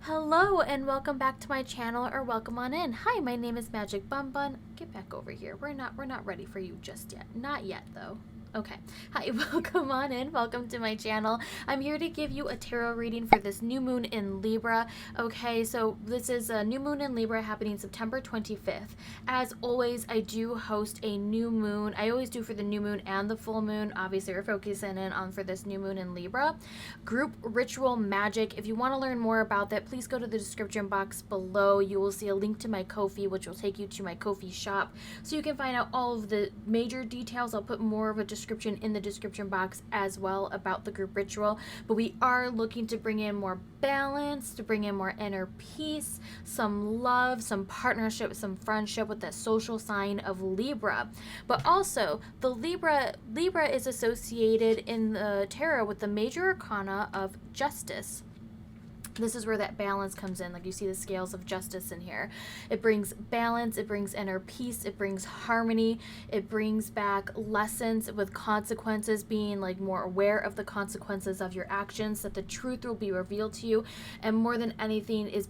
Hello and welcome back to my channel, or welcome on in. Hi, my name is Magic Bun Bun. Get back over here. We're not ready for you just yet. Not yet though. Okay. Hi, welcome on in. Welcome to my channel. I'm here to give you a tarot reading for this new moon in Libra. Okay, so this is a new moon in Libra happening September 25th. As always, I do host a new moon. I always do for the new moon and the full moon. Obviously, we're focusing in on for this new moon in Libra. Group ritual magic. If you want to learn more about that, please go to the description box below. You will see a link to my Ko-fi, which will take you to my Ko-fi shop, so you can find out all of the major details. I'll put more of a description in the description box as well about the group ritual, but we are looking to bring in more balance, to bring in more inner peace, some love, some partnership, some friendship with the social sign of Libra. But also the Libra is associated in the tarot with the major arcana of justice. This is where that balance comes in. Like, you see the scales of justice in here. It brings balance, it brings inner peace, it brings harmony, it brings back lessons with consequences, being like more aware of the consequences of your actions, that the truth will be revealed to you. And more than anything is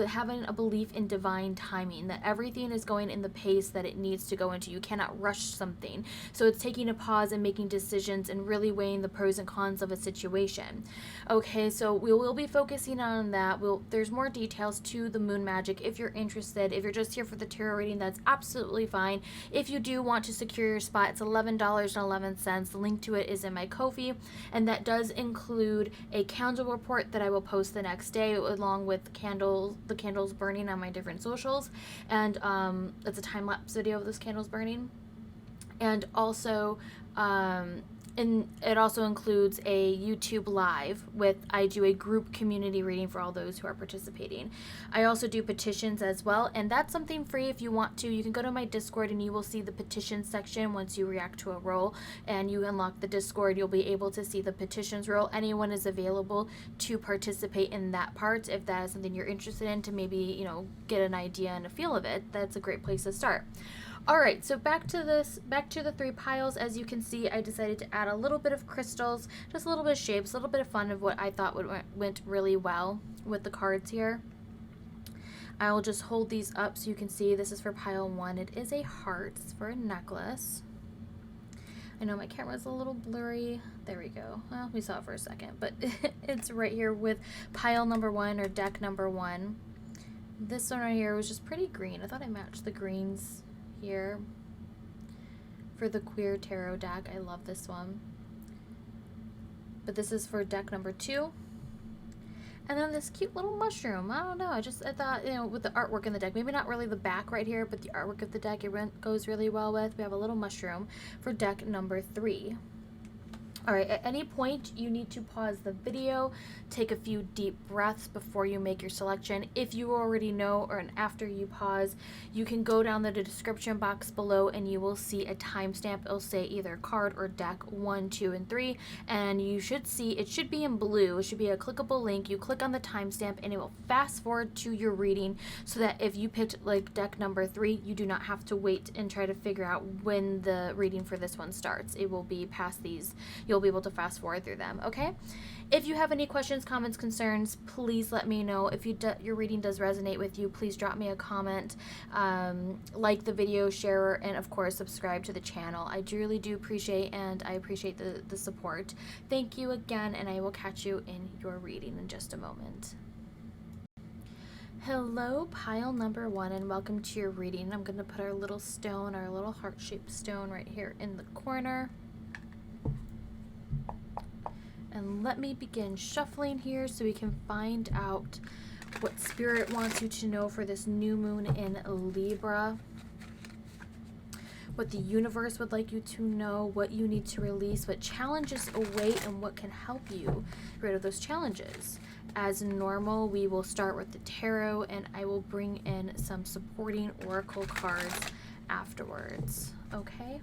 having a belief in divine timing, that everything is going in the pace that it needs to go into. You cannot rush something. So it's taking a pause and making decisions and really weighing the pros and cons of a situation. Okay, so we will be focusing on that. There's more details to the moon magic if you're interested. If you're just here for the tarot reading, that's absolutely fine. If you do want to secure your spot, it's $11.11. The link to it is in my Ko-fi, and that does include a candle report that I will post the next day, along with the candles burning on my different socials, and it's a time-lapse video of those candles burning. And also and it also includes a YouTube live I do a group community reading for all those who are participating. I also do petitions as well, and that's something free if you want to. You can go to my Discord and you will see the petition section. Once you react to a roll and you unlock the Discord, you'll be able to see the petitions roll. Anyone is available to participate in that part. If that is something you're interested in, to maybe, get an idea and a feel of it, that's a great place to start. All right, so back to the three piles. As you can see, I decided to add a little bit of crystals, just a little bit of shapes, a little bit of fun of what I thought went really well with the cards here. I will just hold these up so you can see. This is for pile 1. It is a heart. It's for a necklace. I know my camera's a little blurry. There we go. Well, we saw it for a second, but it's right here with pile number 1, or deck number 1. This one right here was just pretty green. I thought I matched the greens here for the queer tarot deck. I love this one. But this is for deck number 2. And then this cute little mushroom. I don't know. I thought, with the artwork in the deck, maybe not really the back right here, but the artwork of the deck goes really well with. We have a little mushroom for deck number 3. All right, at any point, you need to pause the video, take a few deep breaths before you make your selection. If you already know, or after you pause, you can go down to the description box below and you will see a timestamp. It'll say either card or deck 1, 2, and 3, and you should see, it should be in blue. It should be a clickable link. You click on the timestamp and it will fast forward to your reading, so that if you picked like deck number 3, you do not have to wait and try to figure out when the reading for this one starts. It will be past these. You'll be able to fast forward through them. Okay, if you have any questions, comments, concerns, please let me know. If your reading does resonate with you, please drop me a comment, like the video, share, and of course subscribe to the channel. I really do appreciate, and I appreciate the support. Thank you again, and I will catch you in your reading in just a moment. Hello, pile number 1, and welcome to your reading. I'm going to put our little stone, our little heart-shaped stone, right here in the corner. And let me begin shuffling here so we can find out what Spirit wants you to know for this new moon in Libra. What the universe would like you to know, what you need to release, what challenges await, and what can help you get rid of those challenges. As normal, we will start with the tarot, and I will bring in some supporting oracle cards afterwards. Okay?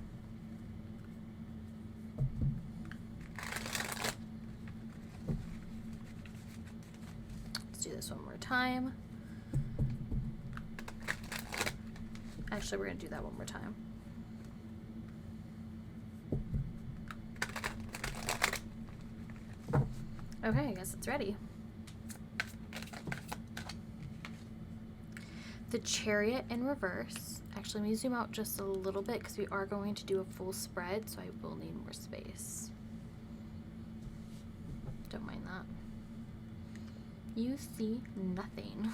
Do this one more time. Actually, we're going to do that one more time. Okay, I guess it's ready. the Chariot in reverse. Actually, let me zoom out just a little bit because we are going to do a full spread, so I will need more space. Don't mind that. You see nothing.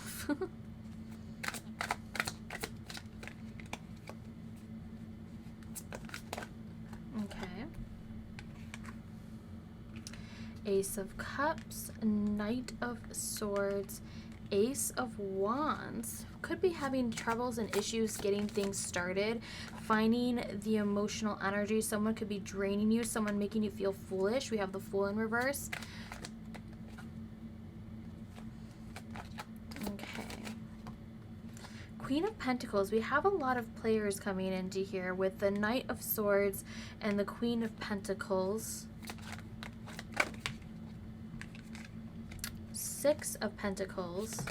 Okay. Ace of Cups, Knight of Swords, Ace of Wands. Could be having troubles and issues getting things started, finding the emotional energy. Someone could be draining you, someone making you feel foolish. We have the Fool in reverse. Okay. Queen of Pentacles. We have a lot of players coming into here with the Knight of Swords and the Queen of Pentacles. Six of Pentacles,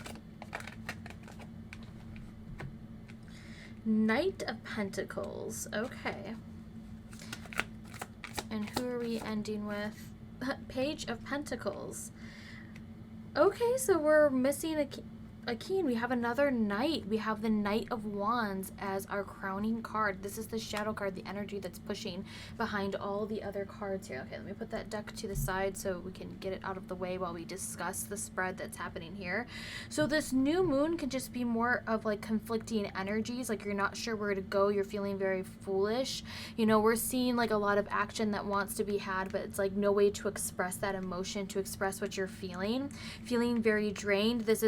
Knight of Pentacles. Okay. And who are we ending with? Page of Pentacles. Okay, so we're missing a king. We have another knight. We have the Knight of Wands as our crowning card. This is the shadow card, the energy that's pushing behind all the other cards here. Okay, let me put that deck to the side so we can get it out of the way while we discuss the spread that's happening here. So this new moon can just be more of like conflicting energies, like you're not sure where to go, you're feeling very foolish. You know, we're seeing like a lot of action that wants to be had, but it's like no way to express that emotion, to express what you're feeling very drained. This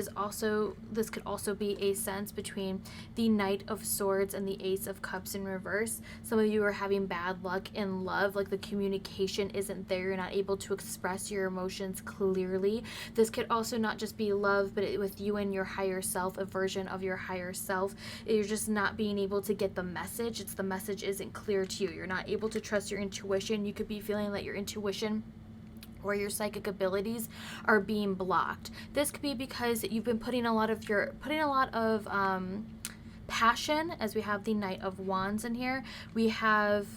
could also be a sense between the Knight of Swords and the Ace of Cups in reverse. Some of you are having bad luck in love, like the communication isn't there. You're not able to express your emotions clearly. This could also not just be love, but with you and your higher self, a version of your higher self. You're just not being able to get the message. It's the message isn't clear to you. You're not able to trust your intuition. You could be feeling that your intuition or your psychic abilities are being blocked. This could be because you've been putting a lot of passion, as we have the Knight of Wands in here. We have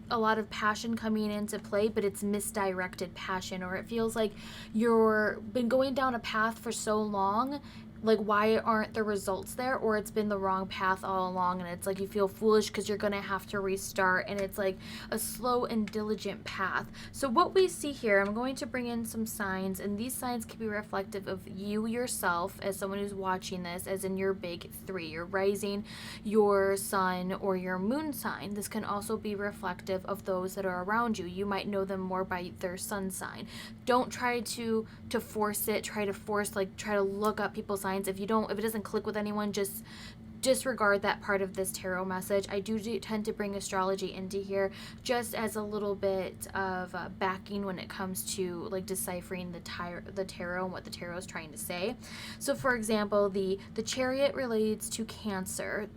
a lot of passion coming into play, but it's misdirected passion, or it feels like you've been going down a path for so long, like why aren't the results there, or it's been the wrong path all along, and it's like you feel foolish because you're gonna have to restart, and it's like a slow and diligent path. So what we see here, I'm going to bring in some signs, and these signs can be reflective of you yourself as someone who's watching this, as in your big three, your rising, your sun, or your moon sign. This can also be reflective of those that are around you. You might know them more by their sun sign. Don't try to force it, try to look up people's signs. If it doesn't click with anyone, just disregard that part of this tarot message. I do tend to bring astrology into here just as a little bit of backing when it comes to like deciphering the tarot and what the tarot is trying to say. So for example, the Chariot relates to Cancer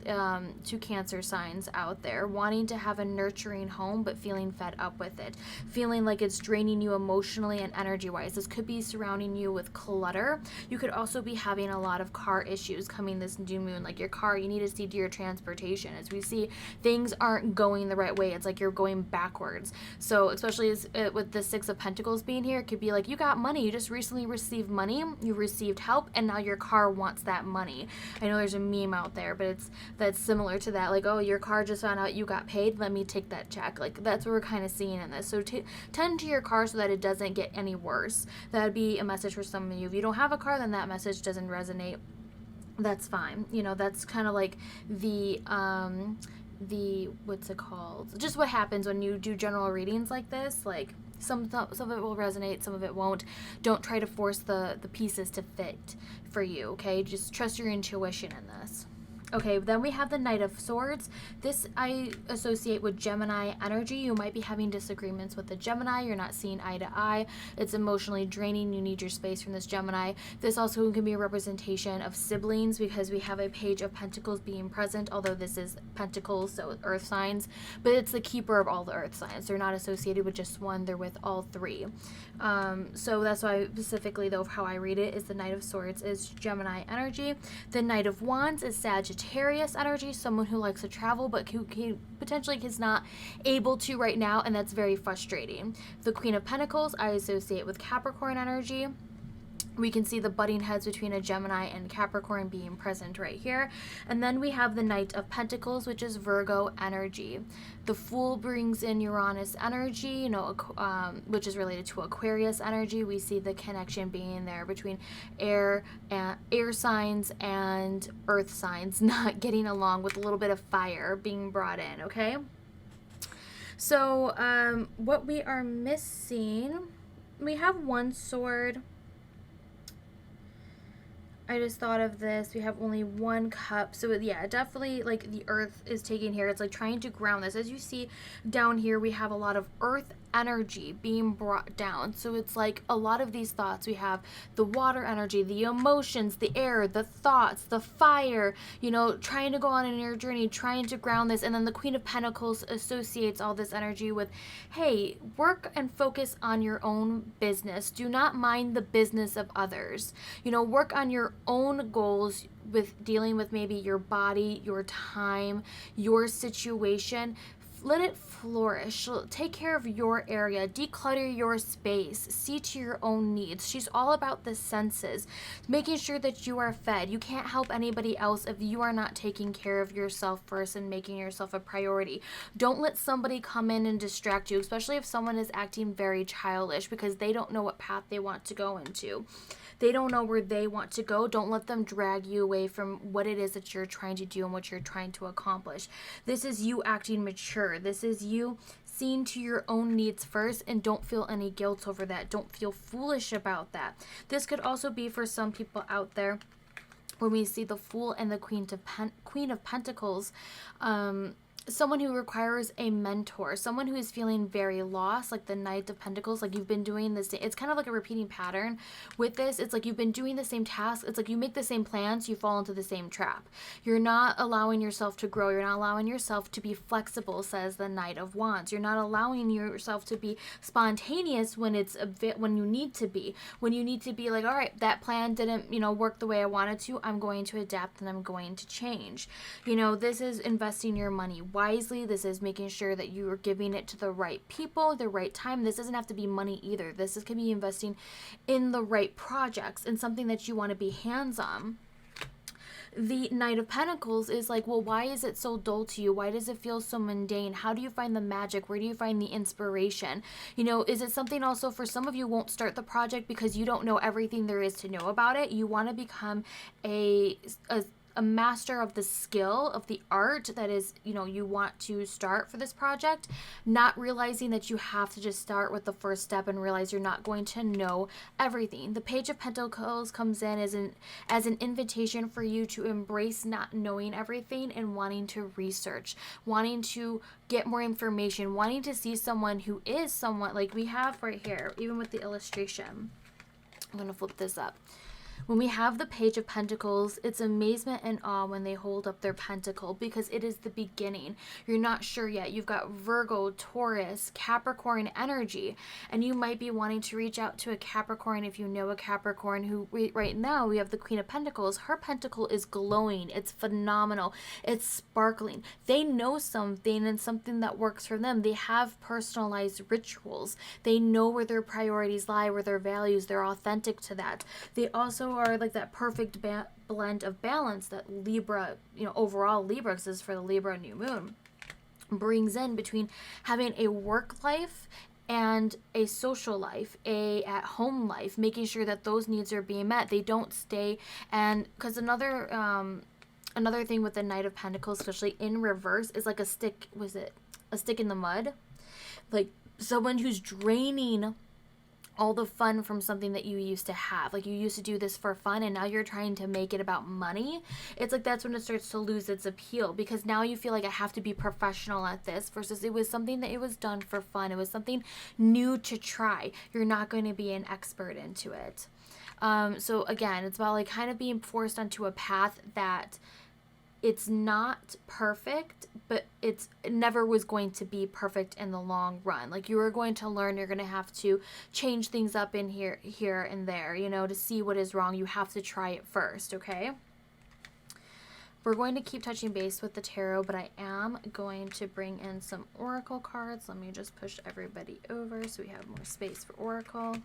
signs out there, wanting to have a nurturing home but feeling fed up with it, feeling like it's draining you emotionally and energy wise. This could be surrounding you with clutter. You could also be having a lot of car issues coming this new moon, like your car, you need to see to your transportation. As we see, things aren't going the right way. It's like you're going backwards. So especially with the Six of Pentacles being here, it could be like you got money, you just recently received money, you received help, and now your car wants that money. I know there's a meme out there, but that's similar to that, like, oh, your car just found out you got paid, let me take that check. Like that's what we're kind of seeing in this. So tend to your car so that it doesn't get any worse. That would be a message for some of you. If you don't have a car, then that message doesn't resonate. That's fine. You know, that's kind of like the what's it called? Just what happens when you do general readings like this. Like some of it will resonate, some of it won't. Don't try to force the pieces to fit for you, okay? Just trust your intuition in this. Okay, then we have the Knight of Swords. This I associate with Gemini energy. You might be having disagreements with the Gemini. You're not seeing eye to eye. It's emotionally draining. You need your space from this Gemini. This also can be a representation of siblings because we have a Page of Pentacles being present, although this is Pentacles, so earth signs, but it's the keeper of all the earth signs. They're not associated with just one. They're with all three. So that's why specifically, though, how I read it is the Knight of Swords is Gemini energy. The Knight of Wands is Sagittarius energy, someone who likes to travel but who potentially is not able to right now, and that's very frustrating. The Queen of Pentacles I associate with Capricorn energy. We can see the butting heads between a Gemini and Capricorn being present right here. And then we have the Knight of Pentacles, which is Virgo energy. The Fool brings in Uranus energy, you know, which is related to Aquarius energy. We see the connection being there between air signs and earth signs not getting along, with a little bit of fire being brought in, okay? So what we are missing, we have one sword. I just thought of this. We have only one cup. So yeah, definitely like the earth is taking here. It's like trying to ground this. As you see down here, we have a lot of earth energy being brought down. So it's like a lot of these thoughts. We have the water energy, the emotions, the air, the thoughts, the fire, you know, trying to go on in your journey, trying to ground this. And then the Queen of Pentacles associates all this energy with, hey, work and focus on your own business. Do not mind the business of others. You know, work on your own goals with dealing with maybe your body, your time, your situation. Let it flourish. Take care of your area. Declutter your space. See to your own needs. She's all about the senses, making sure that you are fed. You can't help anybody else if you are not taking care of yourself first and making yourself a priority. Don't let somebody come in and distract you, especially if someone is acting very childish, because they don't know what path they want to go into. They don't know where they want to go. Don't let them drag you away from what it is that you're trying to do and what you're trying to accomplish. This is you acting mature. This is you seeing to your own needs first, and don't feel any guilt over that. Don't feel foolish about that. This could also be for some people out there when we see the Fool and the Queen of Pentacles. Someone who requires a mentor, someone who is feeling very lost, like the Knight of Pentacles, like you've been doing this. It's kind of like a repeating pattern with this. It's like you've been doing the same task. It's like you make the same plans, you fall into the same trap. You're not allowing yourself to grow. You're not allowing yourself to be flexible, says the Knight of Wands. You're not allowing yourself to be spontaneous when it's when you need to be. When you need to be like, all right, that plan didn't, work the way I wanted to. I'm going to adapt and I'm going to change. This is investing your money wisely. This is making sure that you are giving it to the right people, the right time. This doesn't have to be money either. This can be investing in the right projects and something that you want to be hands-on. The Knight of Pentacles is like, well, why is it so dull to you? Why does it feel so mundane? How do you find the magic? Where do you find the inspiration? Is it something also for some of you won't start the project because you don't know everything there is to know about it? You want to become a master of the skill, of the art that is, you want to start for this project, not realizing that you have to just start with the first step and realize you're not going to know everything. The Page of Pentacles comes in as an invitation for you to embrace not knowing everything and wanting to research, wanting to get more information, wanting to see someone who is someone like we have right here, even with the illustration. I'm going to flip this up. When we have the Page of Pentacles, it's amazement and awe when they hold up their pentacle, because it is the beginning. You're not sure yet. You've got Virgo, Taurus, Capricorn energy, and you might be wanting to reach out to a Capricorn if you know a Capricorn who right now we have the Queen of Pentacles. Her pentacle is glowing. It's phenomenal. It's sparkling. They know something and something that works for them. They have personalized rituals. They know where their priorities lie, where their values, they're authentic to that. They also are like that perfect blend of balance that Libra, overall Libra, because this is for the Libra new moon, brings in between having a work life and a social life, a at-home life, making sure that those needs are being met. They don't stay, and because another thing with the Knight of Pentacles, especially in reverse, is like a stick in the mud, like someone who's draining all the fun from something that you used to have. Like you used to do this for fun and now you're trying to make it about money. It's like that's when it starts to lose its appeal, because now you feel like I have to be professional at this, versus it was something that it was done for fun. It was something new to try. You're not going to be an expert into it. So again, it's about like kind of being forced onto a path that it's not perfect, but it never was going to be perfect in the long run. Like you are going to learn, you're going to have to change things up in here and there, to see what is wrong. You have to try it first, okay? We're going to keep touching base with the tarot, but I am going to bring in some oracle cards. Let me just push everybody over so we have more space for oracle.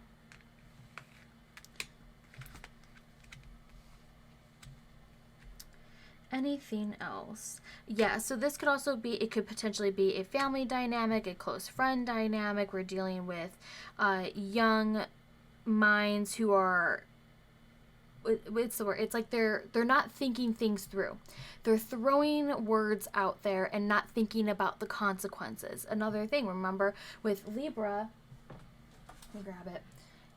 Anything else? Yeah, so this could also be, it could potentially be a family dynamic, a close friend dynamic. We're dealing with young minds who are, what's the word? It's like they're not thinking things through. They're throwing words out there and not thinking about the consequences. Another thing, remember with Libra, let me grab it.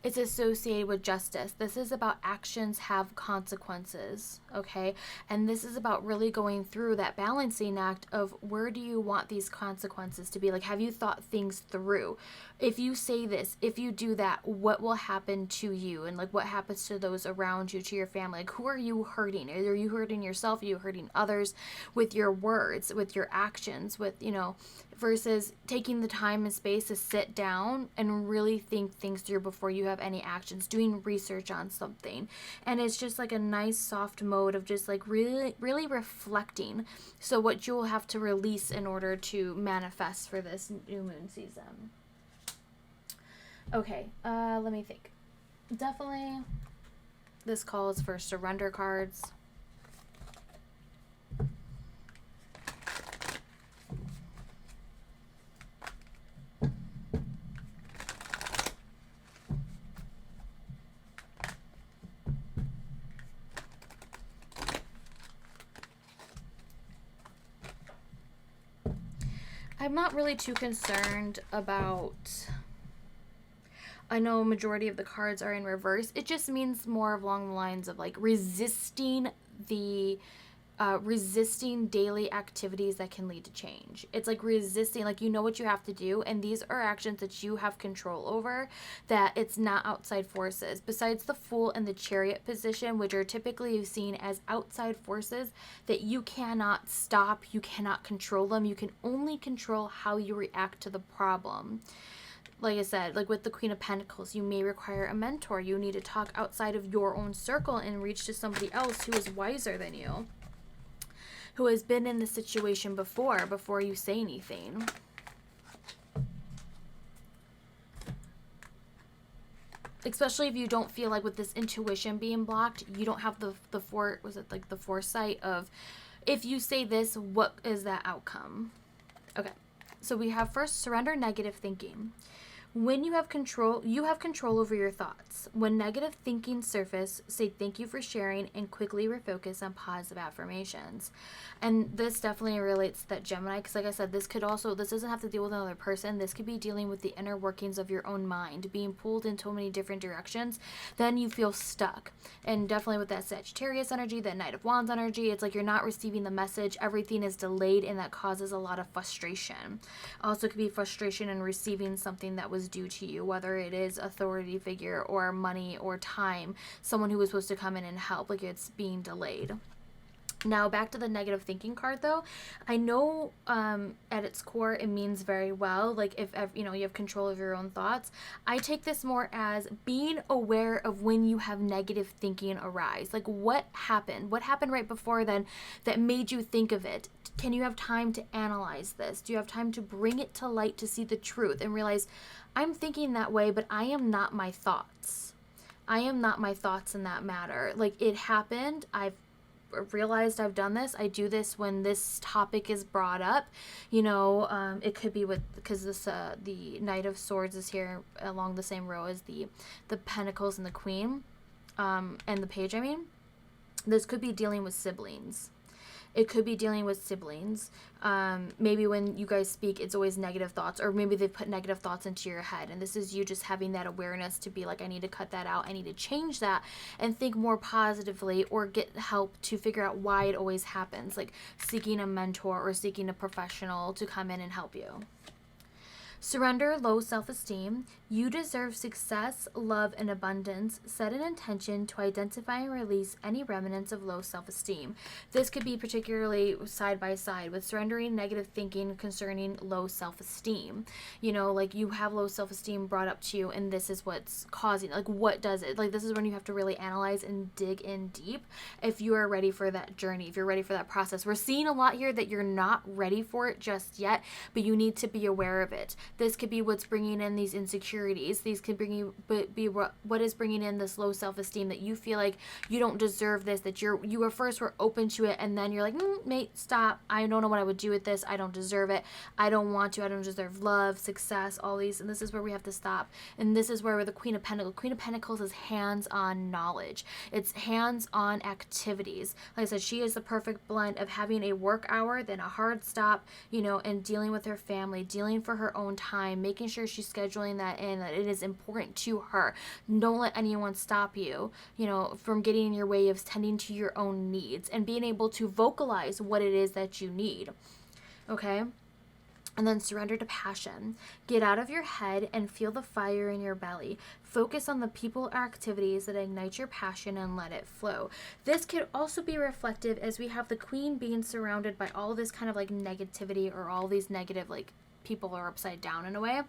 It's associated with justice. This is about actions have consequences, okay? And this is about really going through that balancing act of where do you want these consequences to be? Like, have you thought things through? If you say this, if you do that, what will happen to you? And like, what happens to those around you, to your family? Like, who are you hurting? Are you hurting yourself? Are you hurting others with your words, with your actions, with, you know, versus taking the time and space to sit down and really think things through before you have any actions, doing research on something. And it's just like a nice soft mode of just like really reflecting. So what you will have to release in order to manifest for this new moon season. Okay, let me think. Definitely this calls for surrender cards. I'm not really too concerned about, I know a majority of the cards are in reverse. It just means more along the lines of like resisting daily activities that can lead to change. It's like resisting, like you know what you have to do, and these are actions that you have control over, that it's not outside forces. Besides the Fool and the Chariot position, which are typically seen as outside forces that you cannot stop, you cannot control them, you can only control how you react to the problem. Like I said, like with the Queen of Pentacles, you may require a mentor. You need to talk outside of your own circle and reach to somebody else who is wiser than you, who has been in the situation before you say anything. Especially if you don't feel like with this intuition being blocked, you don't have the foresight of, if you say this, what is that outcome? Okay, so we have first, surrender negative thinking. When you have control over your thoughts. When negative thinking surface, say thank you for sharing and quickly refocus on positive affirmations. And this definitely relates to that Gemini, because like I said, this doesn't have to deal with another person. This could be dealing with the inner workings of your own mind, being pulled in so many different directions. Then you feel stuck. And definitely with that Sagittarius energy, that Knight of Wands energy, it's like you're not receiving the message. Everything is delayed, and that causes a lot of frustration. Also could be frustration in receiving something that was due to you, whether it is authority figure or money or time, someone who was supposed to come in and help, like it's being delayed. Now back to the negative thinking card though. I know at its core it means very well, like if you know you have control of your own thoughts. I take this more as being aware of when you have negative thinking arise. Like what happened right before then that made you think of it? Can you have time to analyze this? Do you have time to bring it to light to see the truth and realize I'm thinking that way, but I am not my thoughts. I am not my thoughts in that matter. Like it happened. I've realized I've done this. I do this when this topic is brought up. You know, it could be because this the Knight of Swords is here along the same row as the Pentacles and the Queen, and the Page. I mean, this could be dealing with siblings. It could be dealing with siblings. Maybe when you guys speak, it's always negative thoughts, or maybe they put negative thoughts into your head. And this is you just having that awareness to be like, I need to cut that out. I need to change that and think more positively, or get help to figure out why it always happens. Like seeking a mentor or seeking a professional to come in and help you. Surrender low self-esteem. You deserve success, love, and abundance. Set an intention to identify and release any remnants of low self-esteem. This could be particularly side by side with surrendering negative thinking concerning low self-esteem. You know, like you have low self-esteem brought up to you, and this is what's causing, like what does it? Like this is when you have to really analyze and dig in deep if you are ready for that journey, if you're ready for that process. We're seeing a lot here that you're not ready for it just yet, but you need to be aware of it. This could be what's bringing in these insecurities. These could be what is bringing in this low self-esteem, that you feel like you don't deserve this, that you were first were open to it, and then you're like, mate, stop. I don't know what I would do with this. I don't deserve it. I don't want to. I don't deserve love, success, all these. And this is where we have to stop. And this is where we're the Queen of Pentacles is hands-on knowledge. It's hands-on activities. Like I said, she is the perfect blend of having a work hour, then a hard stop, you know, and dealing with her family, dealing for her own time, making sure she's scheduling that in, that it is important to her. Don't let anyone stop you, you know, from getting in your way of tending to your own needs and being able to vocalize what it is that you need. Okay? And then surrender to passion. Get out of your head and feel the fire in your belly. Focus on the people or activities that ignite your passion and let it flow. This could also be reflective as we have the Queen being surrounded by all this kind of like negativity, or all these negative like people are upside down in a way,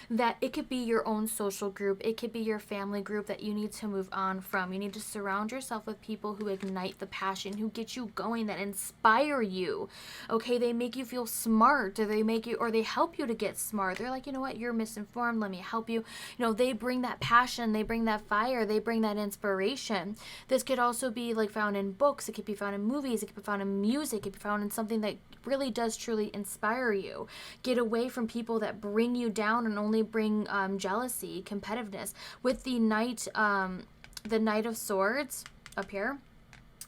that it could be your own social group, it could be your family group that you need to move on from. You need to surround yourself with people who ignite the passion, who get you going, that inspire you. Okay, they make you feel smart, or they help you to get smart. They're like, you know what, you're misinformed, let me help you. You know, they bring that passion, they bring that fire, they bring that inspiration. This could also be like found in books, it could be found in movies, it could be found in music, it could be found in something that really does truly inspire you. Get away from people that bring you down and only bring jealousy, competitiveness. With the Knight of Swords up here,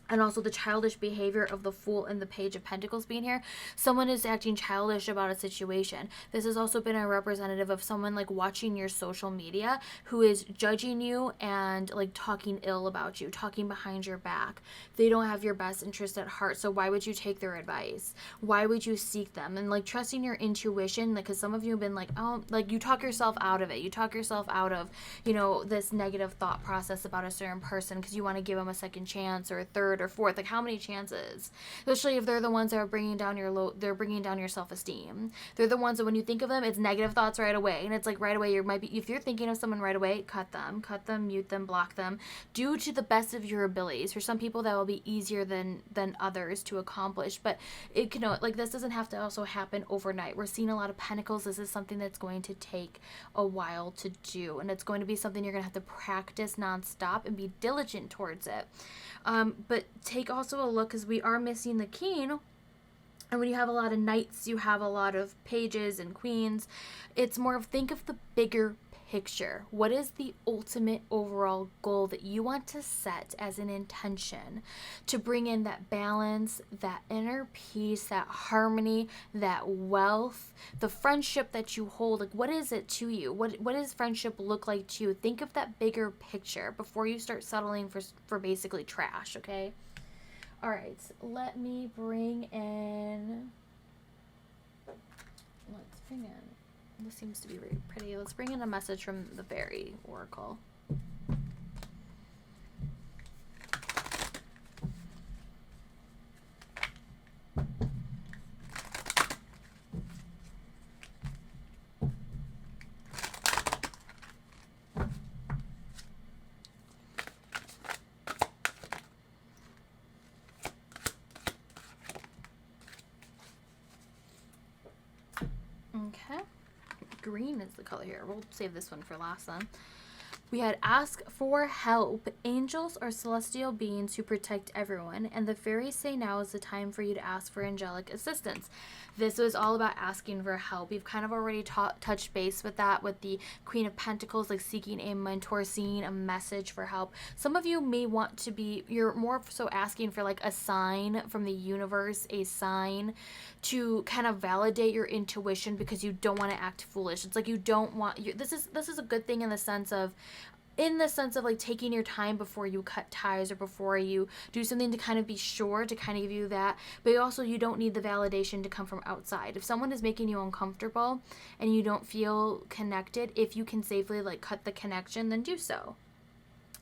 and also the childish behavior of the Fool and the Page of Pentacles being here, someone is acting childish about a situation. This has also been a representative of someone like watching your social media who is judging you and like talking ill about you, talking behind your back. They don't have your best interest at heart, so why would you take their advice? Why would you seek them? And like trusting your intuition, like, because some of you have been like, oh, like you talk yourself out of it. You talk yourself out of, you know, this negative thought process about a certain person because you want to give them a second chance or a third or fourth. Like, how many chances? Especially if they're the ones that are bringing down your self-esteem. They're the ones that when you think of them, it's negative thoughts right away. And it's like right away, if you're thinking of someone right away, cut them, mute them, block them. Do to the best of your abilities. For some people, that will be easier than others to accomplish. But it can, like, this doesn't have to also happen overnight. We're seeing a lot of pentacles. This is something that's going to take a while to do. And it's going to be something you're going to have to practice nonstop and be diligent towards it. But take also a look, because we are missing the king. And when you have a lot of knights, you have a lot of pages and queens. It's more of, think of the bigger picture. What is the ultimate overall goal that you want to set as an intention to bring in that balance, that inner peace, that harmony, that wealth, the friendship that you hold? Like, what is it to you? What does friendship look like to you? Think of that bigger picture before you start settling for basically trash, okay? All right, let me bring in, let's bring in, this seems to be very pretty. Let's bring in a message from the Fairy Oracle. Okay, green is the color here. We'll save this one for last then. We had ask for help. Angels are celestial beings who protect everyone, and the fairies say now is the time for you to ask for angelic assistance. This was all about asking for help. We've kind of already touched base with that, with the Queen of Pentacles, like seeking a mentor, seeing a message for help. Some of you may want to be, you're more so asking for like a sign from the universe, a sign to kind of validate your intuition, because you don't want to act foolish. It's like you don't want, this is a good thing in the sense of like taking your time before you cut ties or before you do something, to kind of be sure, to kind of give you that. But also, you don't need the validation to come from outside. If someone is making you uncomfortable and you don't feel connected, if you can safely like cut the connection, then do so,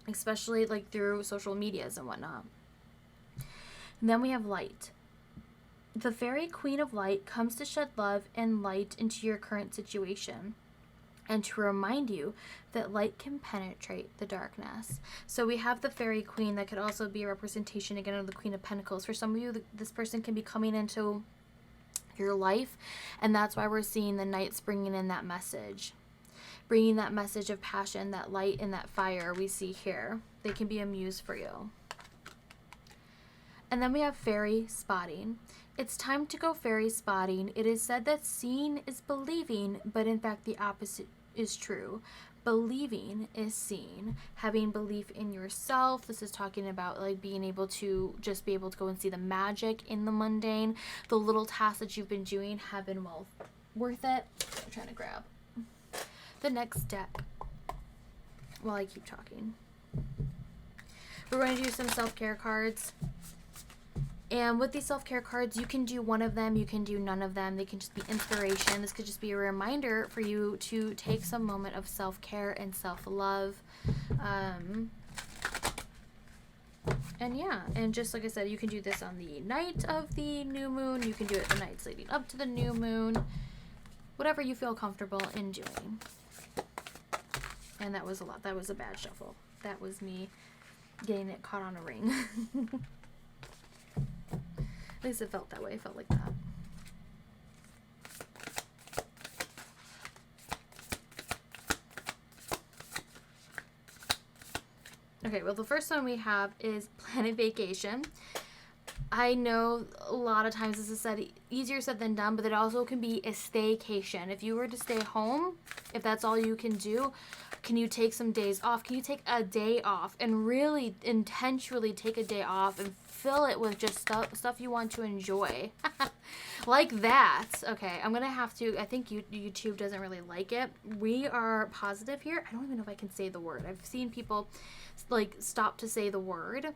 especially like through social medias and whatnot. And then we have light. The fairy Queen of Light comes to shed love and light into your current situation, and to remind you that light can penetrate the darkness. So we have the Fairy Queen. That could also be a representation again of the Queen of Pentacles. For some of you, this person can be coming into your life. And that's why we're seeing the Knights bringing in that message. Bringing that message of passion, that light and that fire we see here. They can be a muse for you. And then we have fairy spotting. It's time to go fairy spotting. It is said that seeing is believing, but in fact the opposite is true. Believing is seeing. Having belief in yourself. This is talking about like being able to just be able to go and see the magic in the mundane. The little tasks that you've been doing have been well worth it. I'm trying to grab the next deck while I keep talking. We're going to do some self-care cards. And with these self-care cards, you can do one of them, you can do none of them. They can just be inspiration. This could just be a reminder for you to take some moment of self-care and self-love. And yeah, and just like I said, you can do this on the night of the new moon. You can do it the nights leading up to the new moon. Whatever you feel comfortable in doing. And that was a lot. That was a bad shuffle. That was me getting it caught on a ring. At least it felt that way. It felt like that. Okay, well, the first one we have is planet vacation. I know a lot of times this is said easier said than done, but it also can be a staycation. If you were to stay home, if that's all you can do, can you take some days off? Can you take a day off and really intentionally take a day off and fill it with just stuff you want to enjoy? Like that. Okay, I'm going to have to, I think YouTube doesn't really like it. We are positive here. I don't even know if I can say the word. I've seen people like stop to say the word.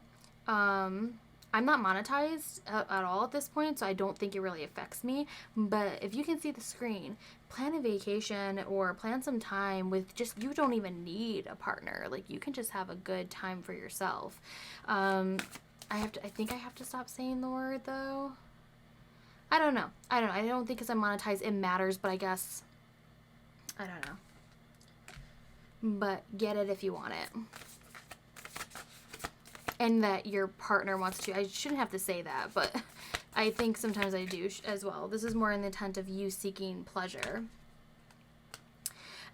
I'm not monetized at all at this point, so I don't think it really affects me. But if you can see the screen, plan a vacation or plan some time with just, you don't even need a partner. Like, you can just have a good time for yourself. I think I have to stop saying the word, though. I don't know. I don't think because I'm monetized it matters, but I guess, I don't know. But get it if you want it. And that your partner wants to. I shouldn't have to say that, but I think sometimes I do as well. This is more in the intent of you seeking pleasure.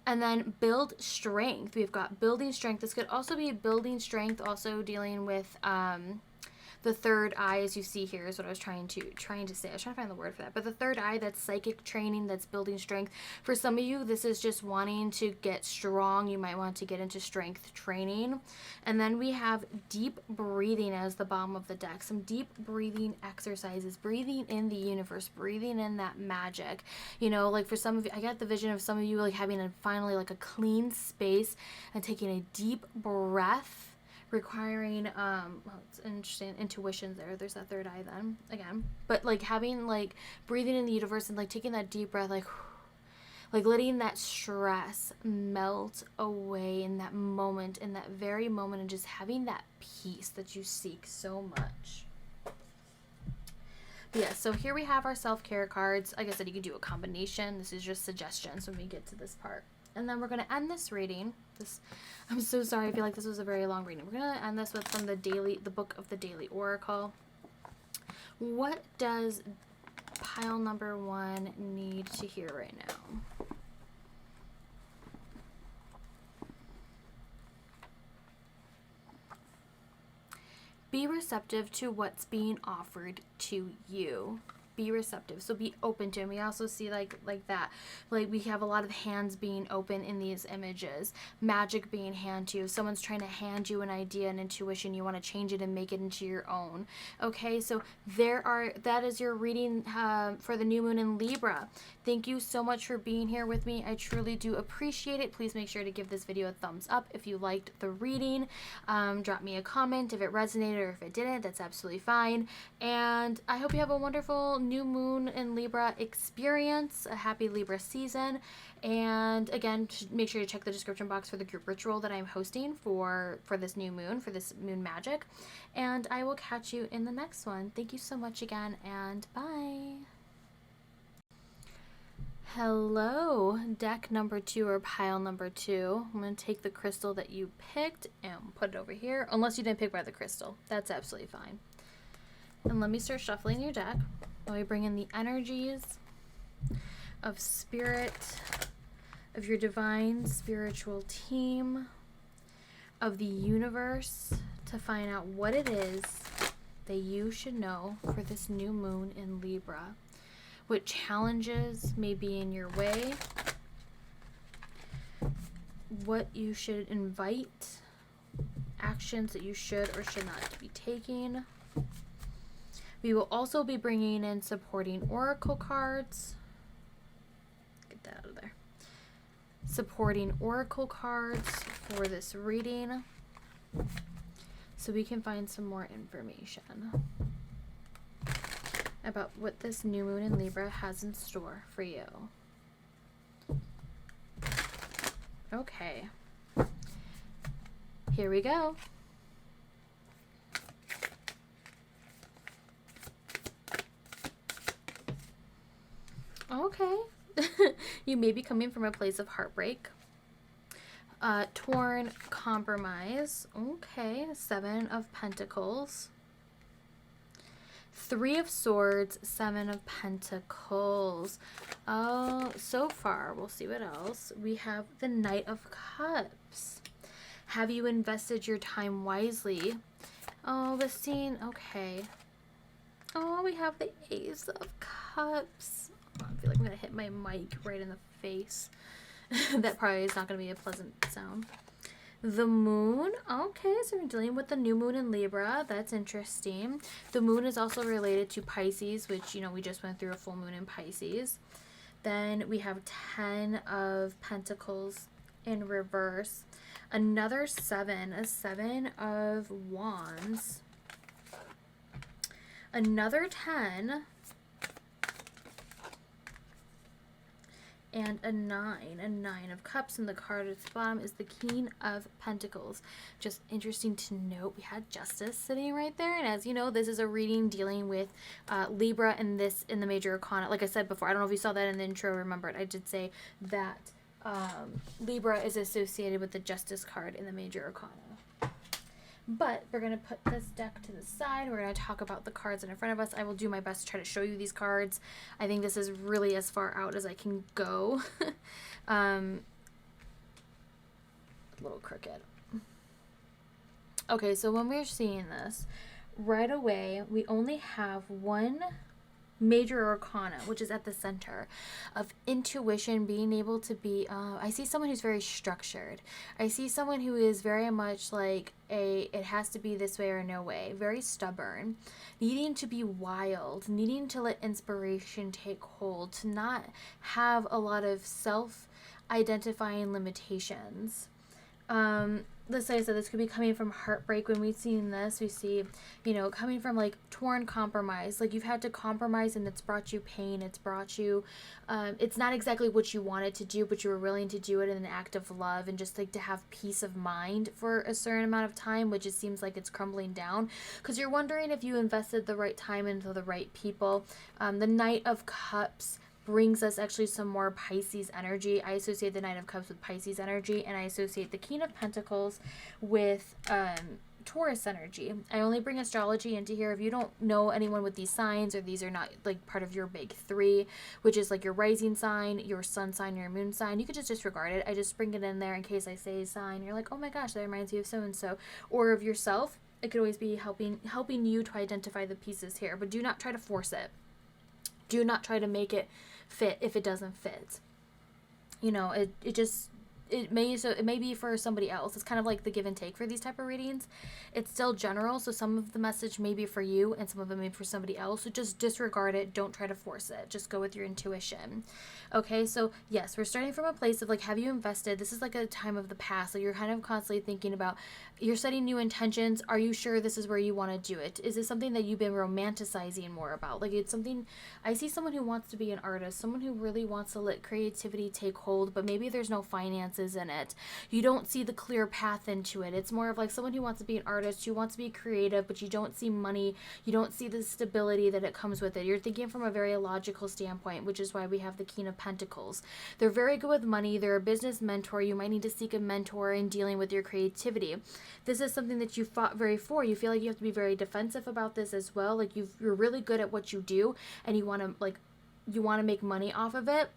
And then build strength. We've got building strength. This could also be building strength, also dealing with the third eye, as you see here, is what I was trying to say. I was trying to find the word for that. But the third eye, that's psychic training, that's building strength. For some of you, this is just wanting to get strong. You might want to get into strength training. And then we have deep breathing as the bottom of the deck. Some deep breathing exercises, breathing in the universe, breathing in that magic. You know, like for some of you, I got the vision of some of you like having finally like a clean space and taking a deep breath, requiring well, it's interesting, intuition there's that third eye then again, but like having like breathing in the universe and like taking that deep breath, like letting that stress melt away in that moment, in that very moment, and just having that peace that you seek so much. But yeah, so here we have our self-care cards. Like I said, you can do a combination. This is just suggestions when we get to this part. And then we're going to end this reading. I'm so sorry. I feel like this was a very long reading. We're going to end this with from the book of the Daily Oracle. What does pile number 1 need to hear right now? Be receptive to what's being offered to you. Be receptive, so be open to it. And we also see like that, like we have a lot of hands being open in these images, magic being handed to you. If someone's trying to hand you an idea, an intuition, you want to change it and make it into your own. Okay, so that is your reading for the new moon in Libra. Thank you so much for being here with me. I truly do appreciate it. Please make sure to give this video a thumbs up if you liked the reading. Drop me a comment if it resonated, or if it didn't, that's absolutely fine. And I hope you have a wonderful new moon in Libra experience, a happy Libra season. And again, make sure to check the description box for the group ritual that I'm hosting for this new moon, for this moon magic. And I will catch you in the next one. Thank you so much again, and bye. Hello, deck number 2 or pile number 2. I'm going to take the crystal that you picked and put it over here, unless you didn't pick by the crystal. That's absolutely fine. And let me start shuffling your deck. While we bring in the energies of spirit, of your divine spiritual team, of the universe, to find out what it is that you should know for this new moon in Libra. What challenges may be in your way, what you should invite, actions that you should or should not be taking. We will also be bringing in supporting oracle cards. Get that out of there. Supporting oracle cards for this reading, so we can find some more information about what this new moon in Libra has in store for you. Okay. Here we go. Okay. You may be coming from a place of heartbreak. Torn, compromise. Okay. 7 of Pentacles. 3 of Swords, 7 of Pentacles. Oh, so far, we'll see what else. We have the Knight of Cups. Have you invested your time wisely? Oh, the scene. Okay. Oh, we have the Ace of Cups. Oh, I feel like I'm going to hit my mic right in the face. That probably is not going to be a pleasant sound. The moon. Okay, so we're dealing with the new moon in Libra. That's interesting. The moon is also related to Pisces, which, you know, we just went through a full moon in Pisces. Then we have 10 of Pentacles in reverse. Another 7, a 7 of Wands. Another 10. And a 9 of Cups, and the card at the bottom is the King of Pentacles. Just interesting to note, we had Justice sitting right there, and as you know, this is a reading dealing with Libra, and this in the Major Arcana. Like I said before, I don't know if you saw that in the intro, remembered, I did say that Libra is associated with the Justice card in the Major Arcana. But we're going to put this deck to the side. We're going to talk about the cards in front of us. I will do my best to try to show you these cards. I think this is really as far out as I can go. A little crooked. Okay, so when we're seeing this, right away, we only have one Major Arcana, which is at the center of intuition, being able to be, I see someone who's very structured. I see someone who is very much like it has to be this way or no way, very stubborn, needing to be wild, needing to let inspiration take hold, to not have a lot of self-identifying limitations. Let's say, so this could be coming from heartbreak. When we've seen this, we see, you know, coming from like torn compromise, like you've had to compromise and it's brought you pain. It's brought you, it's not exactly what you wanted to do, but you were willing to do it in an act of love and just like to have peace of mind for a certain amount of time, which it seems like it's crumbling down because you're wondering if you invested the right time into the right people. The Knight of Cups brings us actually some more Pisces energy. I associate the Knight of Cups with Pisces energy, and I associate the King of Pentacles with Taurus energy. I only bring astrology into here if you don't know anyone with these signs, or these are not like part of your big 3, which is like your rising sign, your sun sign, your moon sign. You could just disregard it. I just bring it in there in case I say sign. You're like, oh my gosh, that reminds you of so and so, or of yourself. It could always be helping you to identify the pieces here, but do not try to force it. Do not try to make it fit if it doesn't fit. You know, it may be for somebody else. It's kind of like the give and take for these type of readings. It's still general, so some of the message may be for you and some of it may be for somebody else. So just disregard it. Don't try to force it. Just go with your intuition. Okay, so yes, we're starting from a place of like, have you invested? This is like a time of the past. So you're kind of constantly thinking about, you're setting new intentions. Are you sure this is where you want to do it? Is it something that you've been romanticizing more about? Like it's something, I see someone who wants to be an artist, someone who really wants to let creativity take hold, but maybe there's no finance finances in it. You don't see the clear path into it. It's more of like someone who wants to be an artist, who wants to be creative, but you don't see money. You don't see the stability that it comes with it. You're thinking from a very logical standpoint, which is why we have the King of Pentacles. They're very good with money. They're a business mentor. You might need to seek a mentor in dealing with your creativity. This is something that you fought very for. You feel like you have to be very defensive about this as well. Like you're really good at what you do, and you want to make money off of it.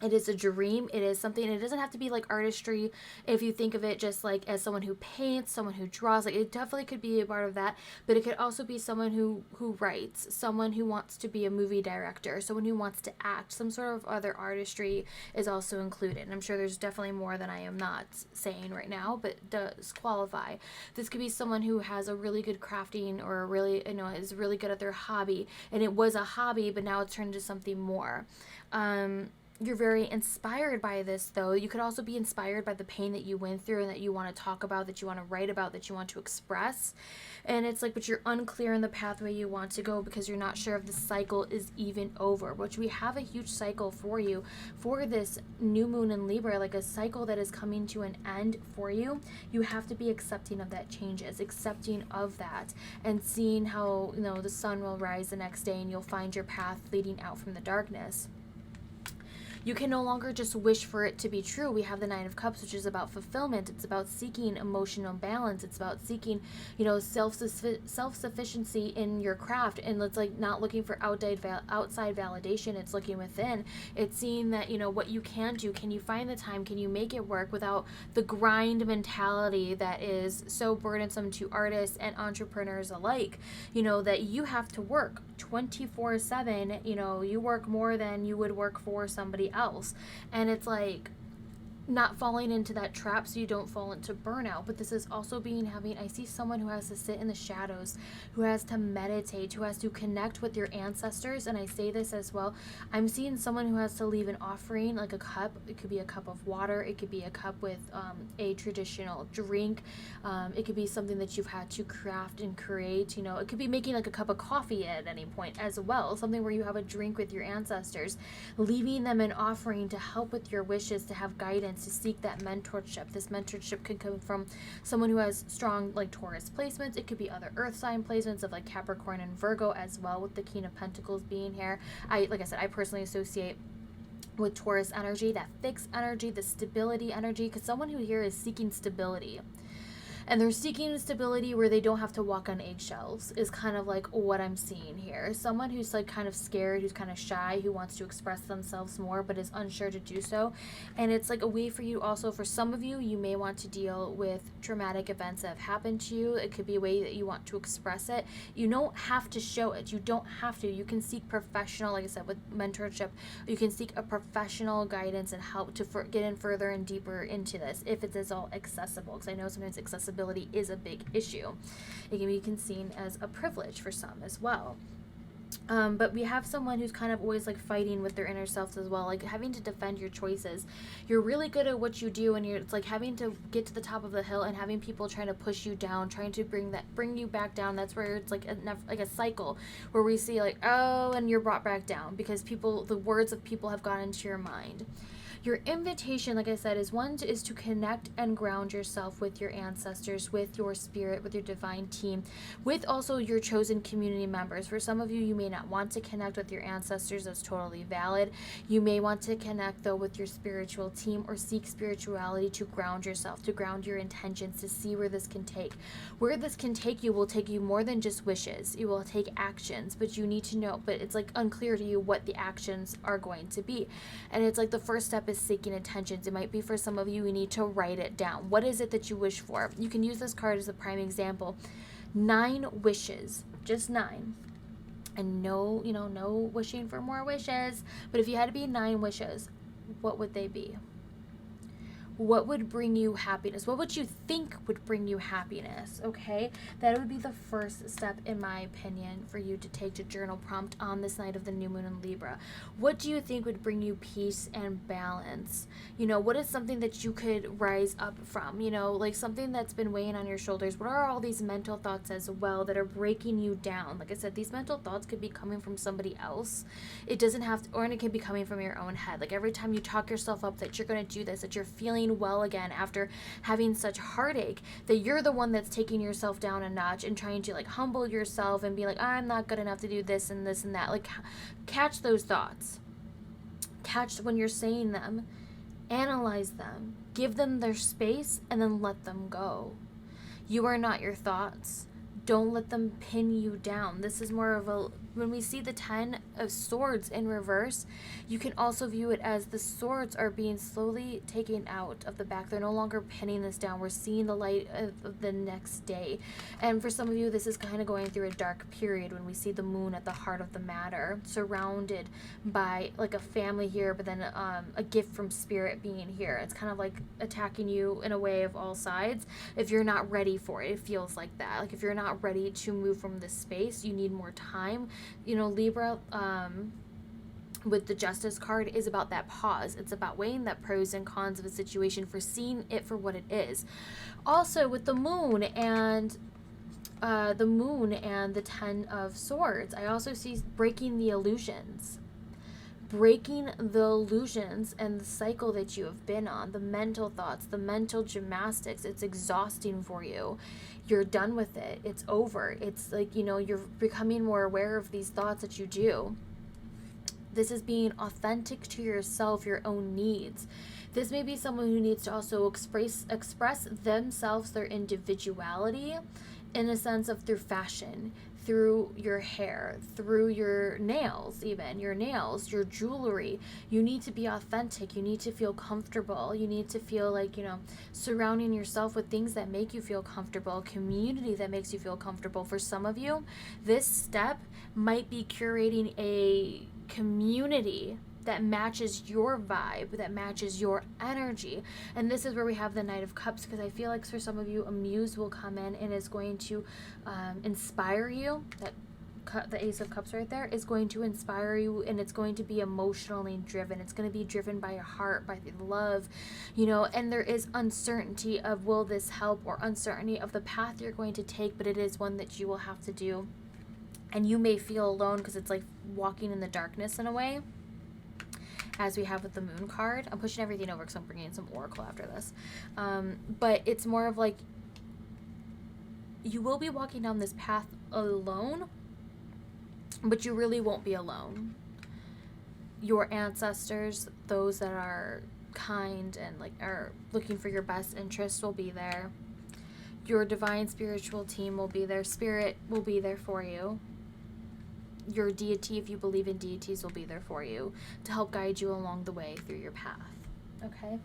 It is a dream. It is something, it doesn't have to be like artistry. If you think of it just like as someone who paints, someone who draws, like it definitely could be a part of that, but it could also be someone who writes, someone who wants to be a movie director, someone who wants to act. Some sort of other artistry is also included. And I'm sure there's definitely more than I am not saying right now, but does qualify. This could be someone who has a really good crafting, or really, is really good at their hobby, and it was a hobby, but now it's turned into something more. You're very inspired by this, though. You could also be inspired by the pain that you went through and that you want to talk about, that you want to write about, that you want to express. And it's like, but you're unclear in the pathway you want to go because you're not sure if the cycle is even over, which we have a huge cycle for you for this new moon in Libra, like a cycle that is coming to an end for you. You have to be accepting of that changes, accepting of that, and seeing how, the sun will rise the next day and you'll find your path leading out from the darkness. You can no longer just wish for it to be true. We have the Nine of Cups, which is about fulfillment. It's about seeking emotional balance. It's about seeking, self-sufficiency in your craft. And it's like not looking for outside validation. It's looking within. It's seeing that, what you can do. Can you find the time? Can you make it work without the grind mentality that is so burdensome to artists and entrepreneurs alike? That you have to work 24/7. You work more than you would work for somebody else, and it's like not falling into that trap so you don't fall into burnout. But this is also I see someone who has to sit in the shadows, who has to meditate, who has to connect with your ancestors. And I say this as well, I'm seeing someone who has to leave an offering, like a cup. It could be a cup of water, it could be a cup with a traditional drink, it could be something that you've had to craft and create. It could be making like a cup of coffee at any point as well, something where you have a drink with your ancestors, leaving them an offering to help with your wishes, to have guidance, to seek that mentorship. This mentorship could come from someone who has strong like Taurus placements. It could be other earth sign placements of like Capricorn and Virgo as well, with the King of Pentacles being here. Like I said, I personally associate with Taurus energy, that fixed energy, the stability energy, because someone who here is seeking stability. And they're seeking stability where they don't have to walk on eggshells, is kind of like what I'm seeing here. Someone who's like kind of scared, who's kind of shy, who wants to express themselves more but is unsure to do so. And it's like a way for you also, for some of you, you may want to deal with traumatic events that have happened to you. It could be a way that you want to express it. You don't have to show it. You don't have to. You can seek professional, like I said, with mentorship, you can seek a professional guidance and help to get in further and deeper into this if it is all accessible. Because I know sometimes accessibility is a big issue. It can be seen as a privilege for some as well. But we have someone who's kind of always like fighting with their inner selves as well, like having to defend your choices. You're really good at what you do, and it's like having to get to the top of the hill and having people trying to push you down, trying to bring you back down. That's where it's like a cycle where we see like, oh, and you're brought back down because the words of people have gone into your mind. Your invitation, like I said, is to connect and ground yourself with your ancestors, with your spirit, with your divine team, with also your chosen community members. For some of you, you may not want to connect with your ancestors. That's totally valid. You may want to connect, though, with your spiritual team or seek spirituality to ground yourself, to ground your intentions, to see where this can take. Where this can take you will take you more than just wishes. You will take actions, but you need to know, but it's like unclear to you what the actions are going to be. And it's like the first step is seeking intentions. It might be for some of you, you need to write it down. What is it that you wish for? You can use this card as a prime example. 9 wishes, just 9. And no wishing for more wishes. But if you had to be 9 wishes, what would they be? What would bring you happiness? What would you think would bring you happiness? Okay, that would be the first step, in my opinion, for you to take to journal prompt on this night of the new moon in Libra. What do you think would bring you peace and balance? What is something that you could rise up from? Like something that's been weighing on your shoulders. What are all these mental thoughts as well that are breaking you down? Like I said, these mental thoughts could be coming from somebody else. It doesn't have to, or it can be coming from your own head. Like every time you talk yourself up that you're going to do this, that you're feeling playing well again after having such heartache, that you're the one that's taking yourself down a notch and trying to like humble yourself and be like, I'm not good enough to do this and this and that. Like, catch those thoughts. Catch when you're saying them. Analyze them. Give them their space and then let them go. You are not your thoughts. Don't let them pin you down. This is more of a, when we see the 10 of Swords in reverse, you can also view it as the swords are being slowly taken out of the back. They're no longer pinning us down. We're seeing the light of the next day. And for some of you, this is kind of going through a dark period when we see the moon at the heart of the matter, surrounded by like a family here, but then a gift from spirit being here. It's kind of like attacking you in a way of all sides. If you're not ready for it, it feels like that. Like if you're not ready to move from this space, you need more time. You know, Libra, with the Justice card, is about that pause. It's about weighing the pros and cons of a situation, for seeing it for what it is. Also with the moon and the 10 of Swords, I also see breaking the illusions. Breaking the illusions and the cycle that you have been on, the mental thoughts, the mental gymnastics. It's exhausting for you. You're done with it. It's over. It's like, you know, you're becoming more aware of these thoughts that you do. This is being authentic to yourself, your own needs. This may be someone who needs to also express themselves, their individuality, in a sense of through fashion, through your hair, through your nails, even your nails, your jewelry. You need to be authentic. You need to feel comfortable. You need to feel like, you know, surrounding yourself with things that make you feel comfortable, community that makes you feel comfortable. For some of you, this step might be curating a community that matches your vibe, that matches your energy. And this is where we have the Knight of Cups, because I feel like for some of you, a muse will come in and is going to inspire you. The Ace of Cups right there is going to inspire you, and it's going to be emotionally driven. It's going to be driven by your heart, by the love, you know, and there is uncertainty of will this help, or uncertainty of the path you're going to take, but it is one that you will have to do. And you may feel alone because it's like walking in the darkness in a way, as we have with the Moon card. I'm pushing everything over because I'm bringing in some Oracle after this. But it's more of like, you will be walking down this path alone, but you really won't be alone. Your ancestors, those that are kind and like are looking for your best interest, will be there. Your divine spiritual team will be there. Spirit will be there for you. Your deity, if you believe in deities, will be there for you to help guide you along the way through your path. Okay?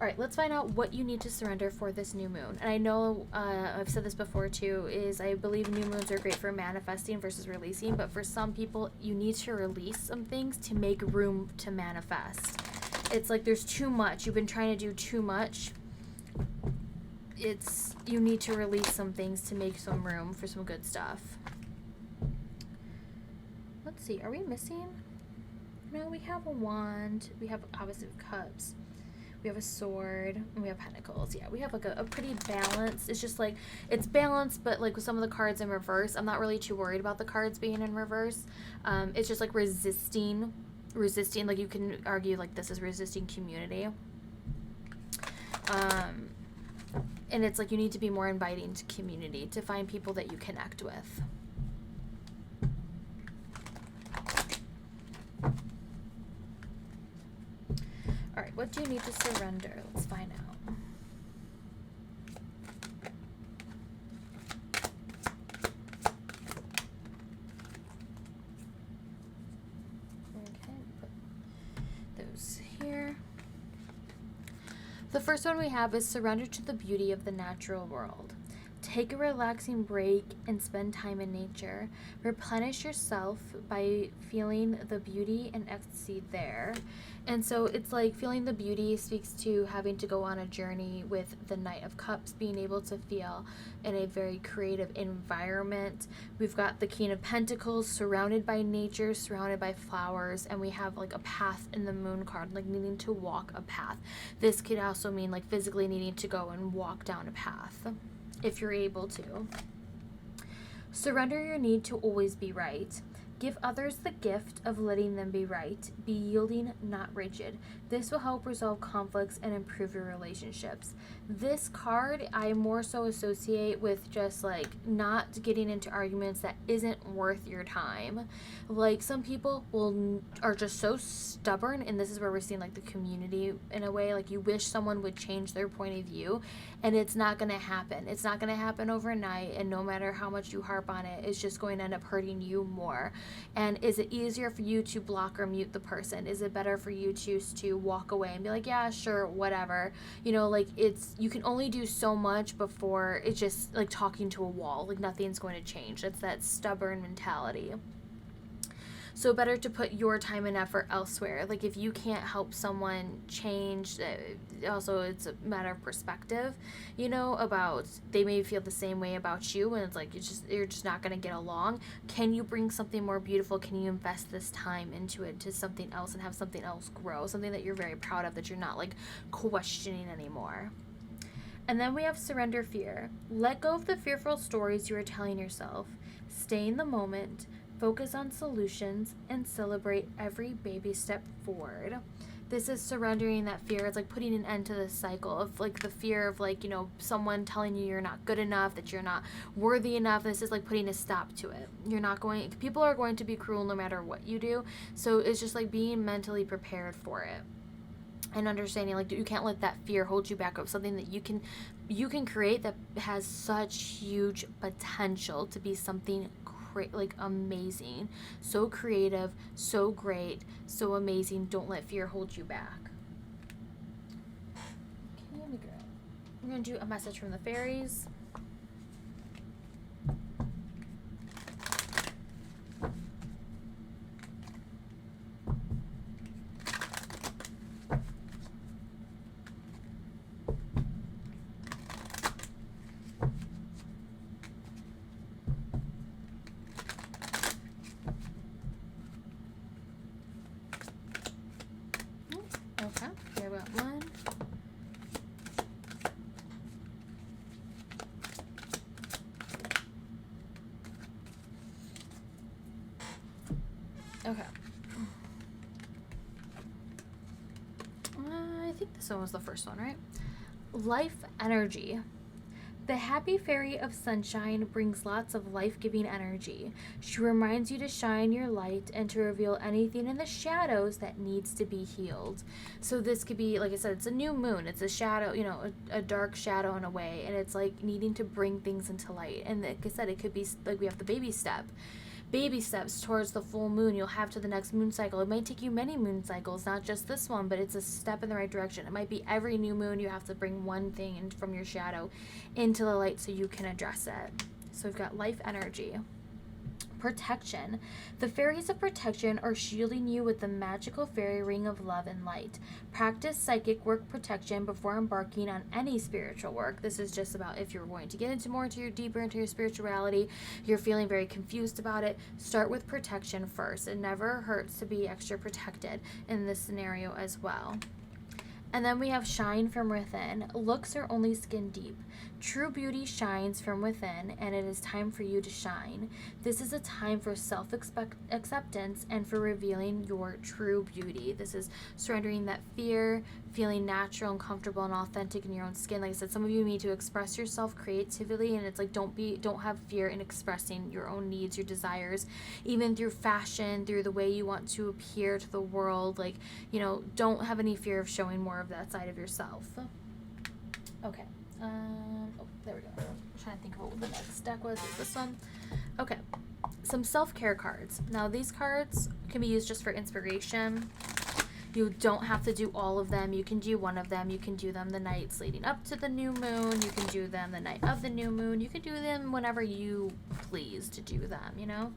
All right, let's find out what you need to surrender for this new moon. And I know I've said this before too, is I believe new moons are great for manifesting versus releasing, but for some people, you need to release some things to make room to manifest. It's like there's too much. You've been trying to do too much. You need to release some things to make some room for some good stuff. Let's see, are we missing? No, we have a wand. We have obviously cups. We have a sword. And we have pentacles. Yeah, we have like a pretty balanced. It's just like, it's balanced, but like with some of the cards in reverse, I'm not really too worried about the cards being in reverse. It's just like resisting. Like you can argue like this is resisting community. And it's like you need to be more inviting to community to find people that you connect with. All right, what do you need to surrender? Let's find out. Okay, put those here. The first one we have is surrender to the beauty of the natural world. Take a relaxing break and spend time in nature. Replenish yourself by feeling the beauty and ecstasy there. And so it's like feeling the beauty speaks to having to go on a journey with the Knight of Cups, being able to feel in a very creative environment. We've got the King of Pentacles, surrounded by nature, surrounded by flowers, and we have like a path in the Moon card, like needing to walk a path. This could also mean like physically needing to go and walk down a path, if you're able to. Surrender your need to always be right. Give others the gift of letting them be right. Be yielding, not rigid. This will help resolve conflicts and improve your relationships. This card I more so associate with just like not getting into arguments that isn't worth your time. Like some people are just so stubborn, and this is where we're seeing like the community in a way, like you wish someone would change their point of view, and it's not going to happen. It's not going to happen overnight, and no matter how much you harp on it, it's just going to end up hurting you more. And is it easier for you to block or mute the person? Is it better for you to walk away and be like, yeah, sure, whatever? You know, like you can only do so much before it's just like talking to a wall, like nothing's going to change. That's that stubborn mentality. So better to put your time and effort elsewhere. Like if you can't help someone change, also it's a matter of perspective, you know, about they may feel the same way about you, and it's like you're just not going to get along. Can you bring something more beautiful? Can you invest this time into it, to something else, and have something else grow, something that you're very proud of, that you're not like questioning anymore? And then we have surrender fear. Let go of the fearful stories you are telling yourself. Stay in the moment. Focus on solutions and celebrate every baby step forward. This is surrendering that fear. It's like putting an end to the cycle of like the fear of like, you know, someone telling you you're not good enough, that you're not worthy enough. This is like putting a stop to it. People are going to be cruel no matter what you do. So it's just like being mentally prepared for it. And understanding like you can't let that fear hold you back of something that you can create that has such huge potential to be something like amazing, so creative, so great, so amazing. Don't let fear hold you back. Okay, we're gonna do a message from the fairies. Okay, here we got one. Okay. I think this one was the first one, right? Life energy. The happy fairy of sunshine brings lots of life-giving energy. She reminds you to shine your light and to reveal anything in the shadows that needs to be healed. So this could be, like I said, it's a new moon. It's a shadow, you know, a dark shadow in a way. And it's like needing to bring things into light. And like I said, it could be like we have the baby steps towards the full moon you'll have to the next moon cycle. It might take you many moon cycles, not just this one, but it's a step in the right direction. It might be every new moon you have to bring one thing from your shadow into the light so you can address it. So we've got life energy. Protection. The fairies of protection are shielding you with the magical fairy ring of love and light. Practice psychic work protection before embarking on any spiritual work. This is just about if you're going to get deeper into your spirituality, you're feeling very confused about it, start with protection first. It never hurts to be extra protected in this scenario as well. And then we have shine from within. Looks are only skin deep. True beauty shines from within, and it is time for you to shine. This is a time for self-acceptance and for revealing your true beauty. This is surrendering that fear, feeling natural and comfortable and authentic in your own skin. Like I said, some of you need to express yourself creatively, and it's like don't have fear in expressing your own needs, your desires, even through fashion, through the way you want to appear to the world. Like, you know, don't have any fear of showing more of that side of yourself. Okay. Oh, there we go. I'm trying to think of what the next deck was. Is this one? Okay. Some self-care cards. Now, these cards can be used just for inspiration. You don't have to do all of them. You can do one of them. You can do them the nights leading up to the new moon. You can do them the night of the new moon. You can do them whenever you please to do them, you know?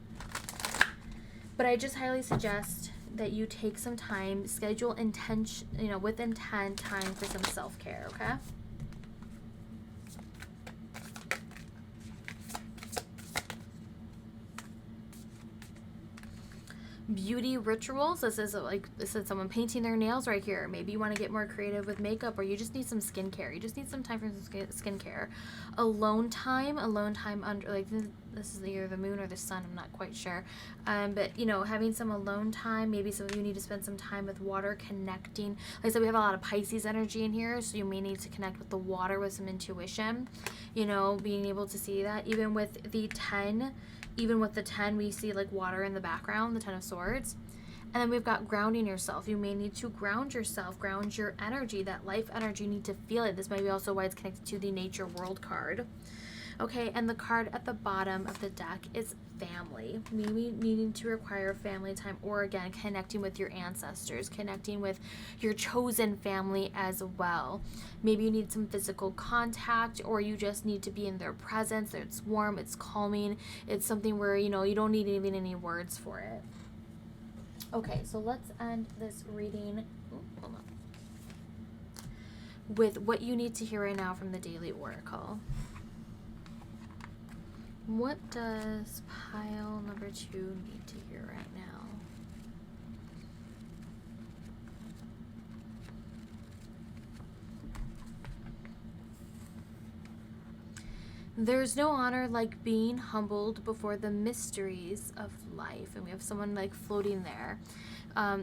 But I just highly suggest that you take some time, schedule intention, you know, with intent time for some self-care, okay? Beauty rituals. This is someone painting their nails right here. Maybe you want to get more creative with makeup, or you just need some skincare. You just need some time for some skincare. Alone time under, like, this is either the moon or the sun, I'm not quite sure. But, you know, having some alone time. Maybe some of you need to spend some time with water, connecting. Like I said, we have a lot of Pisces energy in here, so you may need to connect with the water with some intuition. You know, being able to see that. Even with the 10, we see like water in the background, the 10 of Swords. And then we've got grounding yourself. You may need to ground yourself, ground your energy, that life energy. You need to feel it. This might be also why it's connected to the nature world card. Okay, and the card at the bottom of the deck is family. Maybe needing to require family time, or again, connecting with your ancestors, connecting with your chosen family as well. Maybe you need some physical contact, or you just need to be in their presence. It's warm, it's calming. It's something where, you know, you don't need even any words for it. Okay, so let's end this reading with what you need to hear right now from the Daily Oracle. What does pile number 2 need to hear right now? There's no honor like being humbled before the mysteries of life. And we have someone like floating there.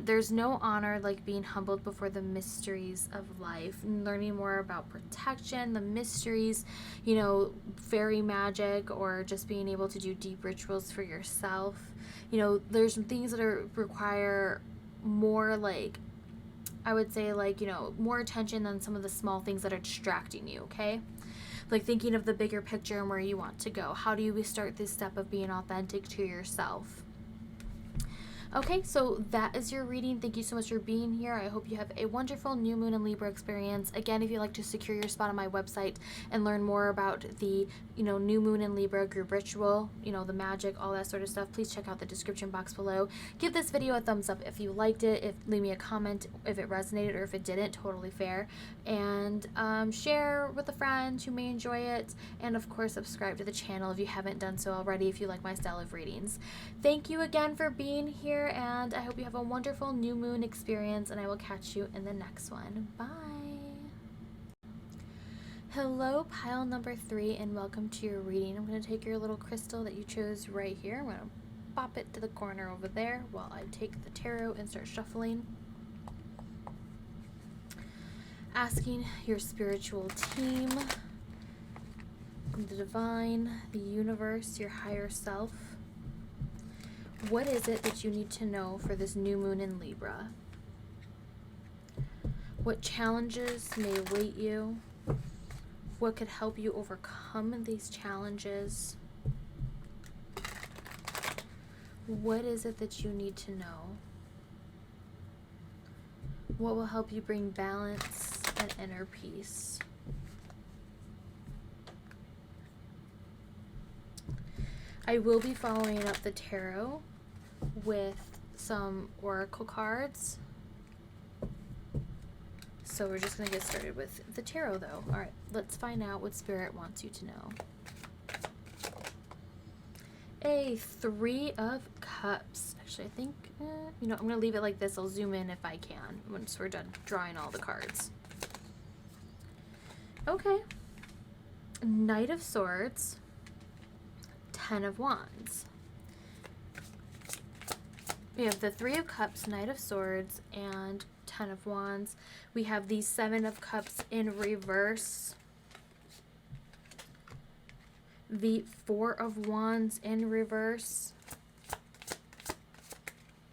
There's no honor like being humbled before the mysteries of life. And learning more about protection, the mysteries, you know, fairy magic, or just being able to do deep rituals for yourself. You know, there's some things that require more, like, I would say, like, you know, more attention than some of the small things that are distracting you, okay? Like thinking of the bigger picture and where you want to go. How do you start this step of being authentic to yourself? Okay, so that is your reading. Thank you so much for being here. I hope you have a wonderful new moon and Libra experience. Again, if you'd like to secure your spot on my website and learn more about the, you know, new moon and Libra group ritual, you know, the magic, all that sort of stuff, please check out the description box below. Give this video a thumbs up if you liked it. Leave me a comment if it resonated, or if it didn't, totally fair. And share with a friend who may enjoy it. And of course, subscribe to the channel if you haven't done so already, if you like my style of readings. Thank you again for being here, and I hope you have a wonderful new moon experience, and I will catch you in the next one. Bye. Hello, pile number 3, and welcome to your reading. I'm going to take your little crystal that you chose right here. I'm going to pop it to the corner over there while I take the tarot and start shuffling. Asking your spiritual team, the divine, the universe, your higher self, what is it that you need to know for this new moon in Libra? What challenges may await you? What could help you overcome these challenges? What is it that you need to know? What will help you bring balance and inner peace? I will be following up the tarot with some oracle cards. So we're just going to get started with the tarot, though. All right, let's find out what Spirit wants you to know. A 3 of Cups. Actually, I think, you know, I'm going to leave it like this. I'll zoom in if I can once we're done drawing all the cards. Okay. Knight of Swords. 10 of Wands. We have the 3 of Cups, Knight of Swords, and 10 of Wands. We have the 7 of Cups in reverse. The 4 of Wands in reverse.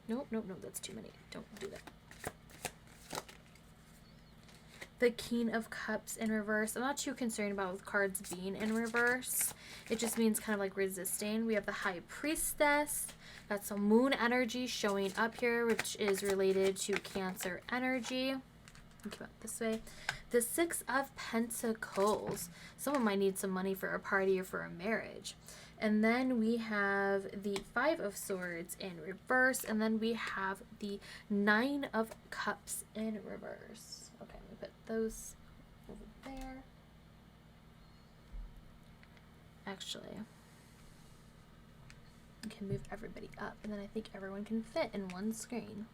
Nope, that's too many. Don't do that. The King of Cups in reverse. I'm not too concerned about with cards being in reverse. It just means kind of like resisting. We have the High Priestess. Got some moon energy showing up here, which is related to Cancer energy. Come out this way. The 6 of Pentacles. Someone might need some money for a party or for a marriage. And then we have the 5 of Swords in reverse. And then we have the 9 of Cups in reverse. Okay, let me put those over there. Actually, can move everybody up, and then I think everyone can fit in one screen.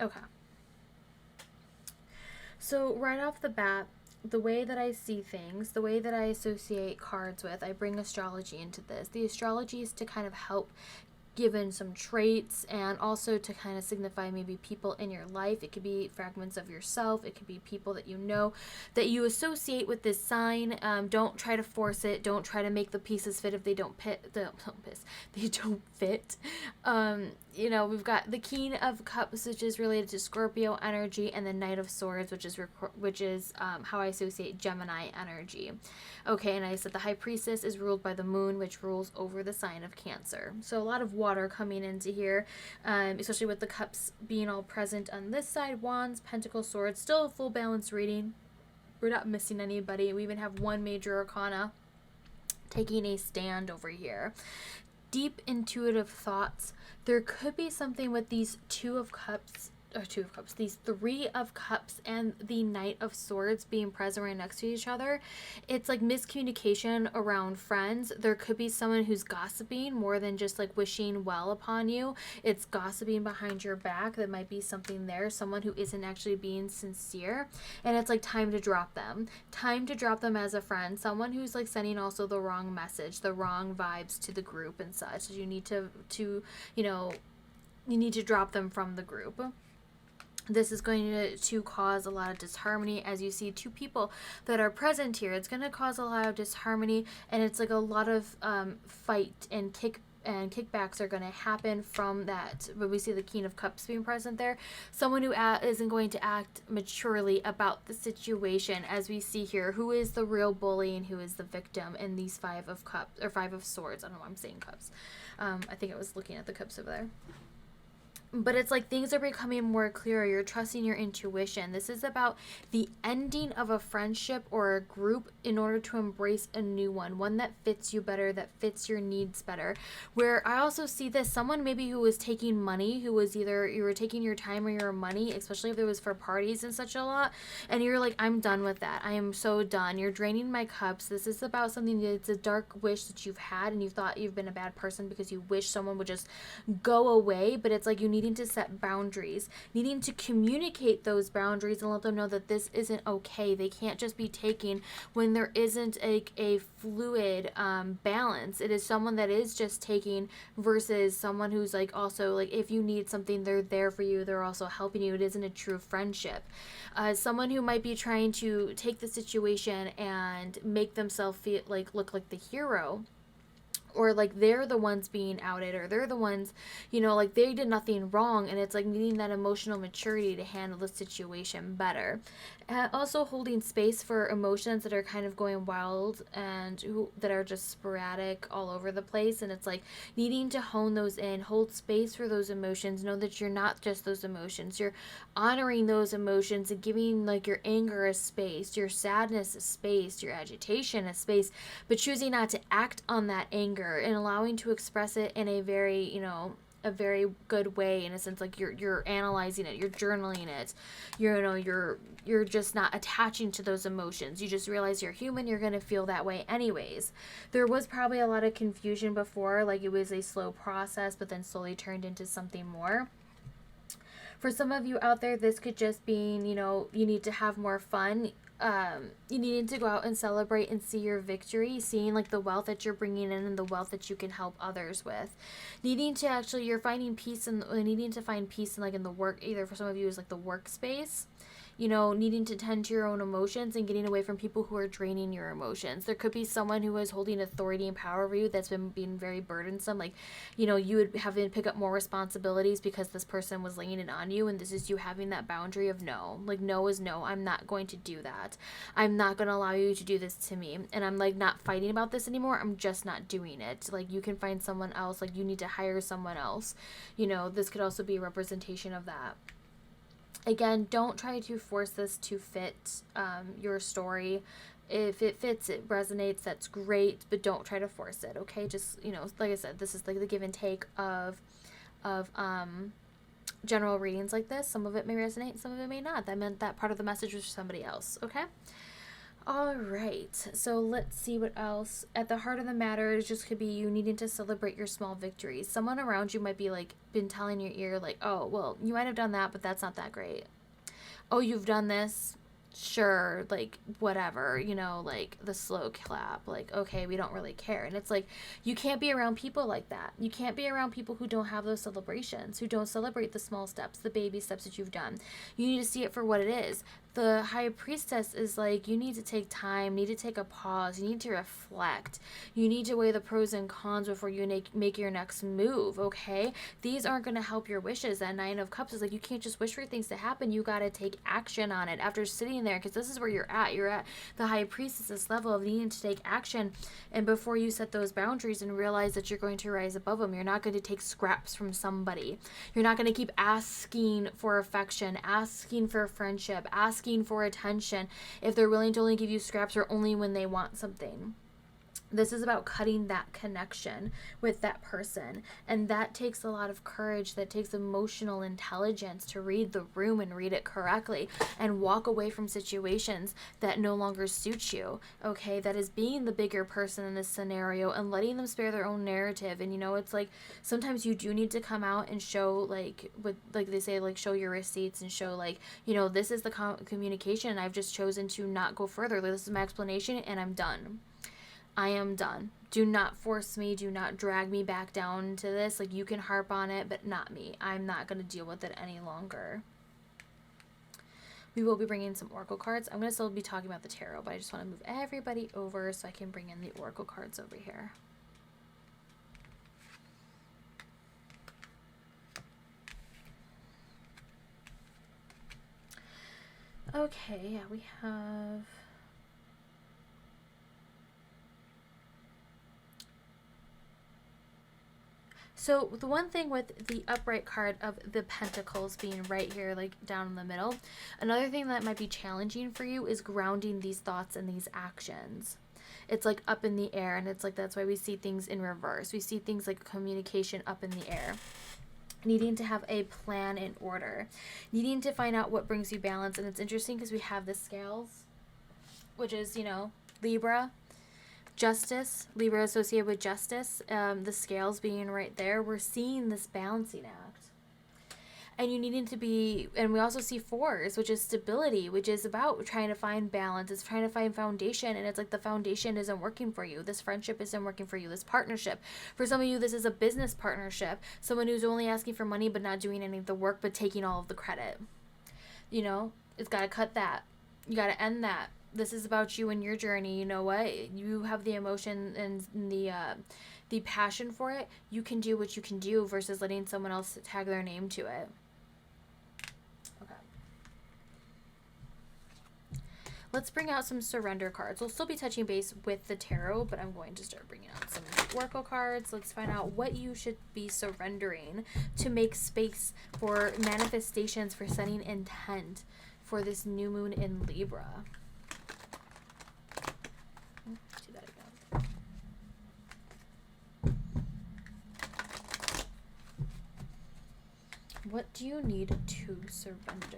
Okay. So right off the bat, the way that I see things, the way that I associate cards with, I bring astrology into this. The astrology is to kind of help given some traits, and also to kind of signify maybe people in your life. It could be fragments of yourself. It could be people that you know that you associate with this sign. Don't try to force it. Don't try to make the pieces fit if they don't fit. They don't fit. You know, we've got the King of Cups, which is related to Scorpio energy, and the Knight of Swords, which is how I associate Gemini energy. Okay, and I said the High Priestess is ruled by the Moon, which rules over the sign of Cancer. So a lot of water coming into here, especially with the cups being all present on this side. Wands, Pentacles, Swords, still a full balanced reading. We're not missing anybody. We even have one major arcana taking a stand over here. Deep intuitive thoughts. There could be something with these these Three of Cups and the Knight of Swords being present right next to each other. It's like miscommunication around friends. There could be someone who's gossiping more than just like wishing well upon you. It's gossiping behind your back. That might be something there. Someone who isn't actually being sincere. And it's like time to drop them. Time to drop them as a friend. Someone who's like sending also the wrong message, the wrong vibes to the group and such. You need to you need to drop them from the group. This is going to cause a lot of disharmony. As you see two people that are present here, it's going to cause a lot of disharmony, and it's like a lot of fight and kickbacks are going to happen from that. When we see the King of Cups being present there, someone who isn't going to act maturely about the situation. As we see here, who is the real bully and who is the victim in these Five of Cups or Five of Swords. I don't know why I'm saying cups. I think I was looking at the cups over there. But it's like things are becoming more clear. You're trusting your intuition. This is about the ending of a friendship or a group in order to embrace a new one that fits you better, that fits your needs better. Where I also see this, someone maybe who was taking money, who was either you were taking your time or your money, especially if it was for parties and such a lot, and you're like, I'm done with that. I am so done. You're draining my cups. This is about something that's a dark wish that you've had, and you thought you've been a bad person because you wish someone would just go away. But it's like you needing to set boundaries, needing to communicate those boundaries and let them know that this isn't okay. They can't just be taking when there isn't a fluid balance. It is someone that is just taking versus someone who's like also like if you need something, they're there for you. They're also helping you. It isn't a true friendship. Someone who might be trying to take the situation and make themselves feel like look like the hero, or like they're the ones being outed, or they're the ones, you know, like they did nothing wrong, and it's like needing that emotional maturity to handle the situation better. Also holding space for emotions that are kind of going wild and that are just sporadic all over the place, and it's like needing to hone those in, hold space for those emotions, know that you're not just those emotions, you're honoring those emotions and giving like your anger a space, your sadness a space, your agitation a space, but choosing not to act on that anger and allowing to express it in a very, you know, a very good way, in a sense like you're analyzing it, you're journaling it, you're just not attaching to those emotions. You just realize you're human, you're going to feel that way anyways. There was probably a lot of confusion before, like it was a slow process, but then slowly turned into something more. For some of you out there, this could just be, you know, you need to have more fun. You needed to go out and celebrate and see your victory, seeing like the wealth that you're bringing in and the wealth that you can help others with. Needing to actually, you're finding peace and needing to find peace in like in the work, either for some of you is like the workspace, you know, needing to tend to your own emotions and getting away from people who are draining your emotions. There could be someone who is holding authority and power over you that's been being very burdensome. Like, you know, you would have to pick up more responsibilities because this person was laying it on you, and this is you having that boundary of no. Like, no is no. I'm not going to do that. I'm not going to allow you to do this to me. And I'm like not fighting about this anymore. I'm just not doing it. Like, you can find someone else. Like, you need to hire someone else. You know, this could also be a representation of that. Again, don't try to force this to fit your story. If it fits, it resonates, that's great, but don't try to force it, okay? Just, you know, like I said, this is like the give and take of general readings like this. Some of it may resonate, some of it may not. That meant that part of the message was for somebody else, okay? All right, so let's see what else. At the heart of the matter, it just could be you needing to celebrate your small victories. Someone around you might be like, been telling your ear, like, oh, well, you might have done that, but that's not that great. Oh, you've done this. Sure, like whatever, you know, like the slow clap, like okay, we don't really care. And it's like you can't be around people like that. You can't be around people who don't have those celebrations, who don't celebrate the small steps, the baby steps that you've done. You need to see it for what it is. The high priestess is like, you need to take time, need to take a pause, you need to reflect, you need to weigh the pros and cons before you make your next move. Okay, these aren't going to help your wishes. That Nine of Cups is like, you can't just wish for things to happen, you got to take action on it after sitting there, because this is where you're at the high priestess level of needing to take action. And before you set those boundaries and realize that you're going to rise above them, you're not going to take scraps from somebody, you're not going to keep asking for affection, asking for friendship, asking for attention if they're willing to only give you scraps or only when they want something. This is about cutting that connection with that person. And that takes a lot of courage. That takes emotional intelligence to read the room and read it correctly and walk away from situations that no longer suit you. Okay, that is being the bigger person in this scenario and letting them spare their own narrative. And you know, it's like sometimes you do need to come out and show, like, what, like they say, like, show your receipts and show, like, you know, this is the communication and I've just chosen to not go further. This is my explanation and I'm done. I am done. Do not force me. Do not drag me back down to this. Like, you can harp on it, but not me. I'm not going to deal with it any longer. We will be bringing some oracle cards. I'm going to still be talking about the tarot, but I just want to move everybody over so I can bring in the oracle cards over here. Okay, yeah, we have... So the one thing with the upright card of the Pentacles being right here, like down in the middle, another thing that might be challenging for you is grounding these thoughts and these actions. It's like up in the air, and it's like that's why we see things in reverse. We see things like communication up in the air. Needing to have a plan in order. Needing to find out what brings you balance. And it's interesting because we have the scales, which is, you know, Libra. Justice, Libra associated with justice, the scales being right there. We're seeing this balancing act. And you needing to be, and we also see fours, which is stability, which is about trying to find balance. It's trying to find foundation, and it's like the foundation isn't working for you. This friendship isn't working for you. This partnership. For some of you, this is a business partnership. Someone who's only asking for money but not doing any of the work but taking all of the credit. You know, it's got to cut that. You got to end that. This is about you and your journey. You know what? You have the emotion and the passion for it. You can do what you can do versus letting someone else tag their name to it. Okay. Let's bring out some surrender cards. We'll still be touching base with the tarot, but I'm going to start bringing out some oracle cards. Let's find out what you should be surrendering to make space for manifestations, for setting intent for this new moon in Libra. Do that again. What do you need to surrender?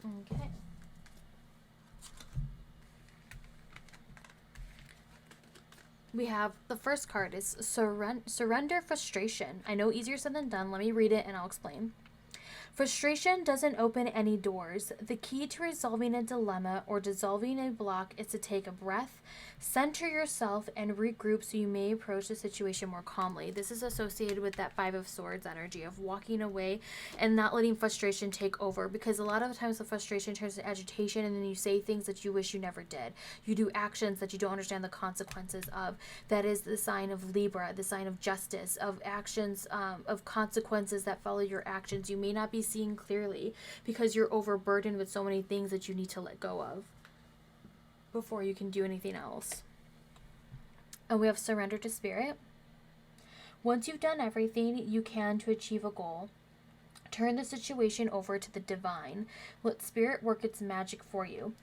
Okay. We have the first card is surrender frustration. I know, easier said than done. Let me read it and I'll explain. Frustration doesn't open any doors. The key to resolving a dilemma or dissolving a block is to take a breath, center yourself, and regroup so you may approach the situation more calmly. This is associated with that Five of Swords energy of walking away and not letting frustration take over, because a lot of times the frustration turns to agitation, and then you say things that you wish you never did. You do actions that you don't understand the consequences of. That is the sign of Libra, the sign of justice, of actions, of consequences that follow your actions. You may not be seeing clearly because you're overburdened with so many things that you need to let go of before you can do anything else. And we have surrender to spirit. Once you've done everything you can to achieve a goal, Turn the situation over to the divine. Let spirit work its magic for you.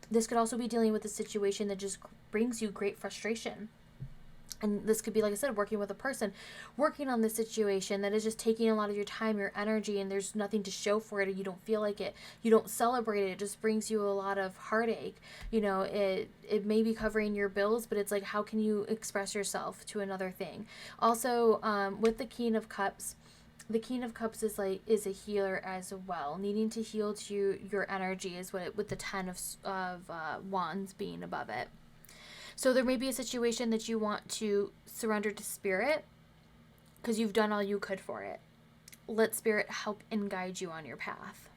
This could also be dealing with a situation that just brings you great frustration. And this could be, like I said, working with a person, working on this situation that is just taking a lot of your time, your energy, and there's nothing to show for it, or you don't feel like it, you don't celebrate it, it just brings you a lot of heartache. You know, it may be covering your bills, but it's like, how can you express yourself to another thing? Also, with the King of Cups, the King of Cups is a healer as well, needing to heal to your energy is what with the 10 of Wands being above it. So there may be a situation that you want to surrender to spirit because you've done all you could for it. Let spirit help and guide you on your path.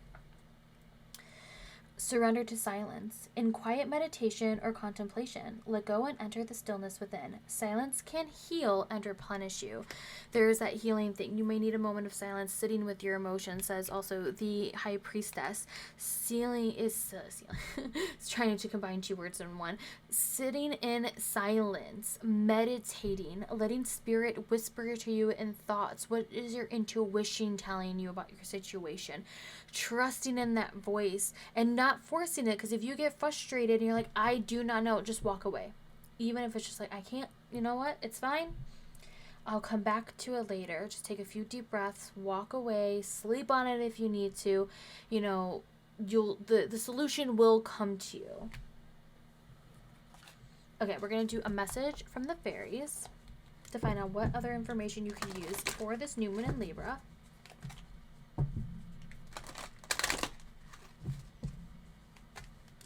Surrender to silence. In quiet meditation or contemplation, let go and enter the stillness within. Silence can heal and replenish you. There's that healing thing. You may need a moment of silence, sitting with your emotions, says also the High Priestess. It's trying to combine two words in one. Sitting in silence, meditating, letting spirit whisper to you in thoughts. What is your intuition telling you about your situation? Trusting in that voice and not forcing it, because if you get frustrated and you're like, I do not know, just walk away. Even if it's just like, I can't, you know what, it's fine, I'll come back to it later. Just take a few deep breaths, walk away, sleep on it if you need to. You know, the solution will come to you. Okay, we're going to do a message from the fairies to find out what other information you can use for this new moon in Libra.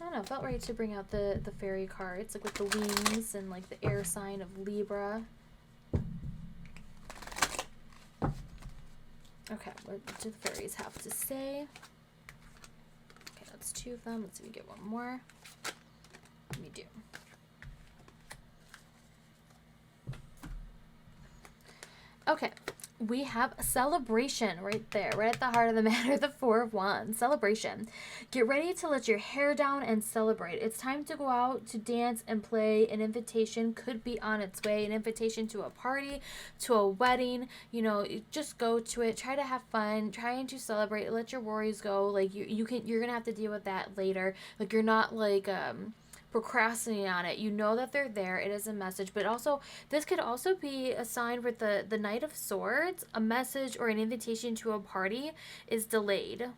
I don't know, felt right to bring out the fairy cards, like with the wings and like the air sign of Libra. Okay, what do the fairies have to say? Okay, that's 2 of them. Let's see if we get one more. We do. Okay, we have a celebration right there, right at the heart of the matter, the 4 of Wands. Celebration. Get ready to let your hair down and celebrate. It's time to go out to dance and play. An invitation could be on its way. An invitation to a party, to a wedding. You know, just go to it. Try to have fun. Trying to celebrate. Let your worries go. Like you're gonna have to deal with that later. Like you're not like procrastinating on it. You know that they're there. It is a message, but also this could also be a sign with the Knight of Swords. A message or an invitation to a party is delayed.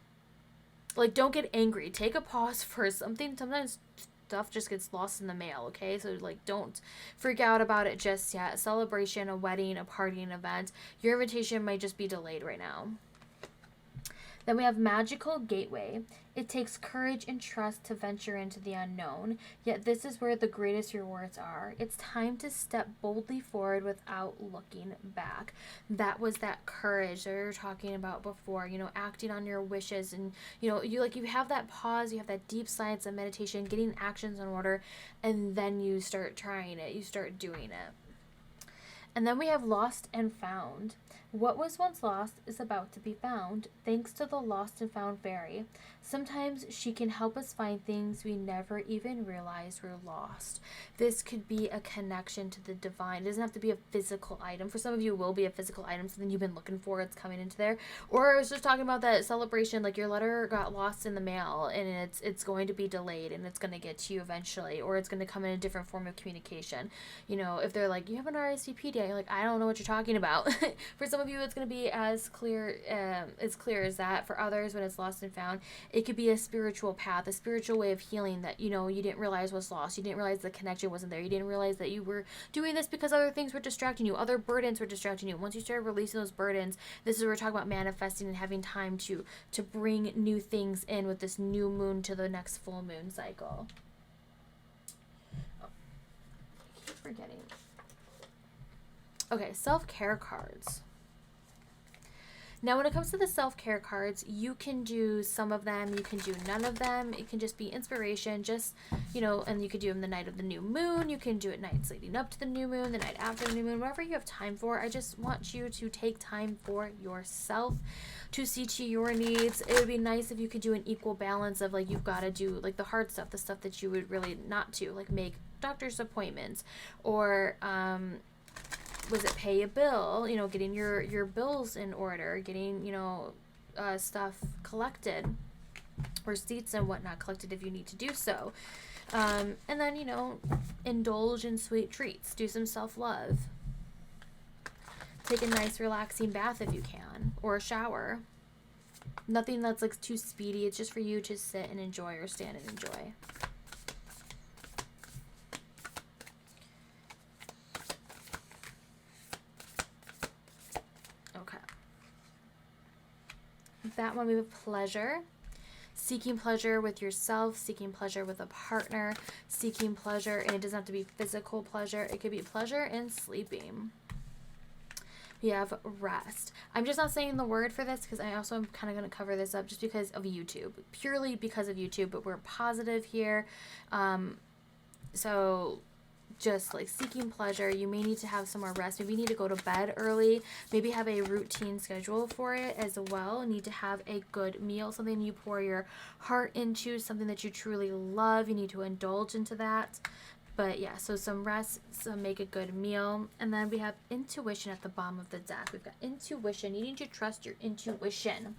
Like, don't get angry. Take a pause for something. Sometimes stuff just gets lost in the mail, okay? So like, don't freak out about it just yet. A celebration, a wedding, a party, an event. Your invitation might just be delayed right now. Then we have Magical Gateway. It takes courage and trust to venture into the unknown, yet this is where the greatest rewards are. It's time to step boldly forward without looking back. That was that courage that we were talking about before, you know, acting on your wishes, and you know, you have that pause, you have that deep silence and meditation, getting actions in order, and then you start trying it, you start doing it. And then we have Lost and Found. What was once lost is about to be found, thanks to the Lost and Found fairy. Sometimes she can help us find things we never even realized were lost. This could be a connection to the divine. It doesn't have to be a physical item. For some of you, it will be a physical item, something you've been looking for, it's coming into there. Or I was just talking about that celebration, like your letter got lost in the mail, and it's going to be delayed, and it's going to get to you eventually, or it's going to come in a different form of communication. You know, if they're like, you have an RSVP day, you're like, I don't know what you're talking about. For some of you, it's going to be as clear as that. For others, when it's lost and found, it could be a spiritual path, a spiritual way of healing that, you know, you didn't realize was lost. You didn't realize the connection wasn't there. You didn't realize that you were doing this because other things were distracting you. Other burdens were distracting you. Once you started releasing those burdens, this is where we're talking about manifesting and having time to bring new things in with this new moon to the next full moon cycle. Oh, I keep forgetting. Okay, self-care cards. Now, when it comes to the self-care cards, you can do some of them, you can do none of them. It can just be inspiration, just, you know, and you could do them the night of the new moon. You can do it nights leading up to the new moon, the night after the new moon, whatever you have time for. I just want you to take time for yourself, to see to your needs. It would be nice if you could do an equal balance of, like, you've got to do, like, the hard stuff, the stuff that you would really not do, like make doctor's appointments, or, was it pay a bill, you know, getting your bills in order, getting, you know, stuff collected, receipts and whatnot collected if you need to do so. And then, you know, indulge in sweet treats. Do some self-love. Take a nice relaxing bath if you can, or a shower. Nothing that's like too speedy. It's just for you to sit and enjoy, or stand and enjoy. Okay. That one we have pleasure. Seeking pleasure with yourself, seeking pleasure with a partner, seeking pleasure, and it doesn't have to be physical pleasure. It could be pleasure in sleeping. We have rest. I'm just not saying the word for this because I also am kind of going to cover this up just because of YouTube. Purely because of YouTube, but we're positive here. So just like seeking pleasure, you may need to have some more rest. Maybe you need to go to bed early. Maybe have a routine schedule for it as well. You need to have a good meal, something you pour your heart into, something that you truly love. You need to indulge into that. But yeah, so some rest, some make a good meal. And then we have intuition at the bottom of the deck. We've got intuition, needing to trust your intuition.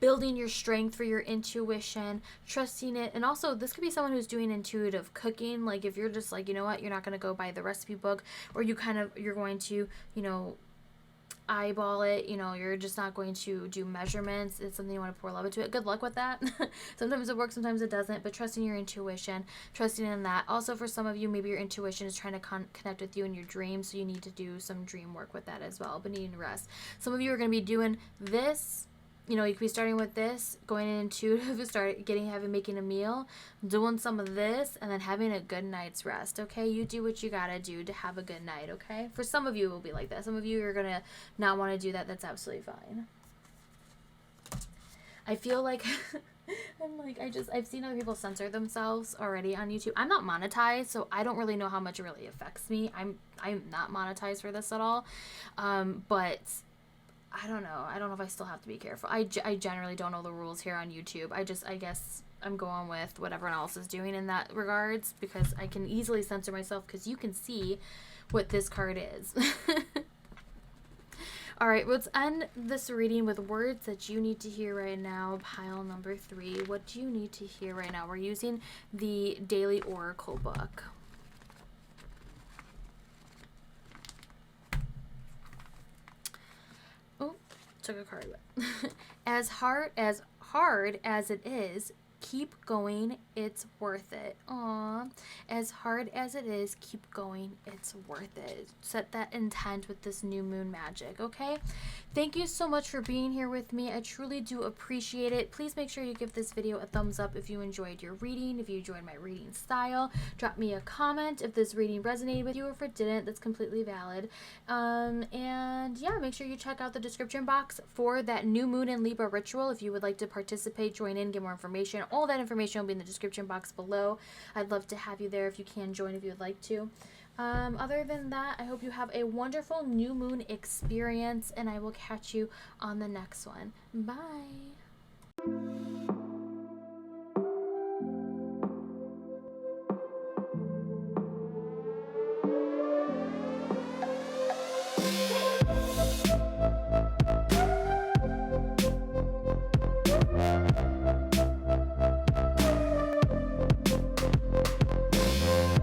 Building your strength for your intuition, trusting it. And also, this could be someone who's doing intuitive cooking. Like if you're just like, you know what, you're not going to go by the recipe book, or you're going to, you know, eyeball it, you know, you're just not going to do measurements. It's something you want to pour love into it. Good luck with that. Sometimes it works, sometimes it doesn't, but trusting your intuition, trusting in that. Also, for some of you, maybe your intuition is trying to connect with you in your dreams, so you need to do some dream work with that as well, but needing rest. Some of you are going to be doing this. You know, you could be starting with this, going into making a meal, doing some of this, and then having a good night's rest, okay? You do what you gotta do to have a good night, okay? For some of you, it will be like that. Some of you are gonna not want to do that. That's absolutely fine. I feel like I've seen other people censor themselves already on YouTube. I'm not monetized, so I don't really know how much it really affects me. I'm not monetized for this at all, but I don't know. I don't know if I still have to be careful. I generally don't know the rules here on YouTube. I guess I'm going with what everyone else is doing in that regards, because I can easily censor myself because you can see what this card is. All right, let's end this reading with words that you need to hear right now. Pile number 3. What do you need to hear right now? We're using the Daily Oracle book. Took a card. As hard as it is, keep going, it's worth it. Aww. As hard as it is, keep going, it's worth it. Set that intent with this new moon magic, okay? Thank you so much for being here with me. I truly do appreciate it. Please make sure you give this video a thumbs up if you enjoyed your reading, if you enjoyed my reading style. Drop me a comment if this reading resonated with you, or if it didn't, that's completely valid. And yeah, make sure you check out the description box for that new moon and Libra ritual if you would like to participate, join in, get more information. All that information will be in the description box below. I'd love to have you there if you can join, if you would like to. Other than that, I hope you have a wonderful new moon experience, and I will catch you on the next one. Bye.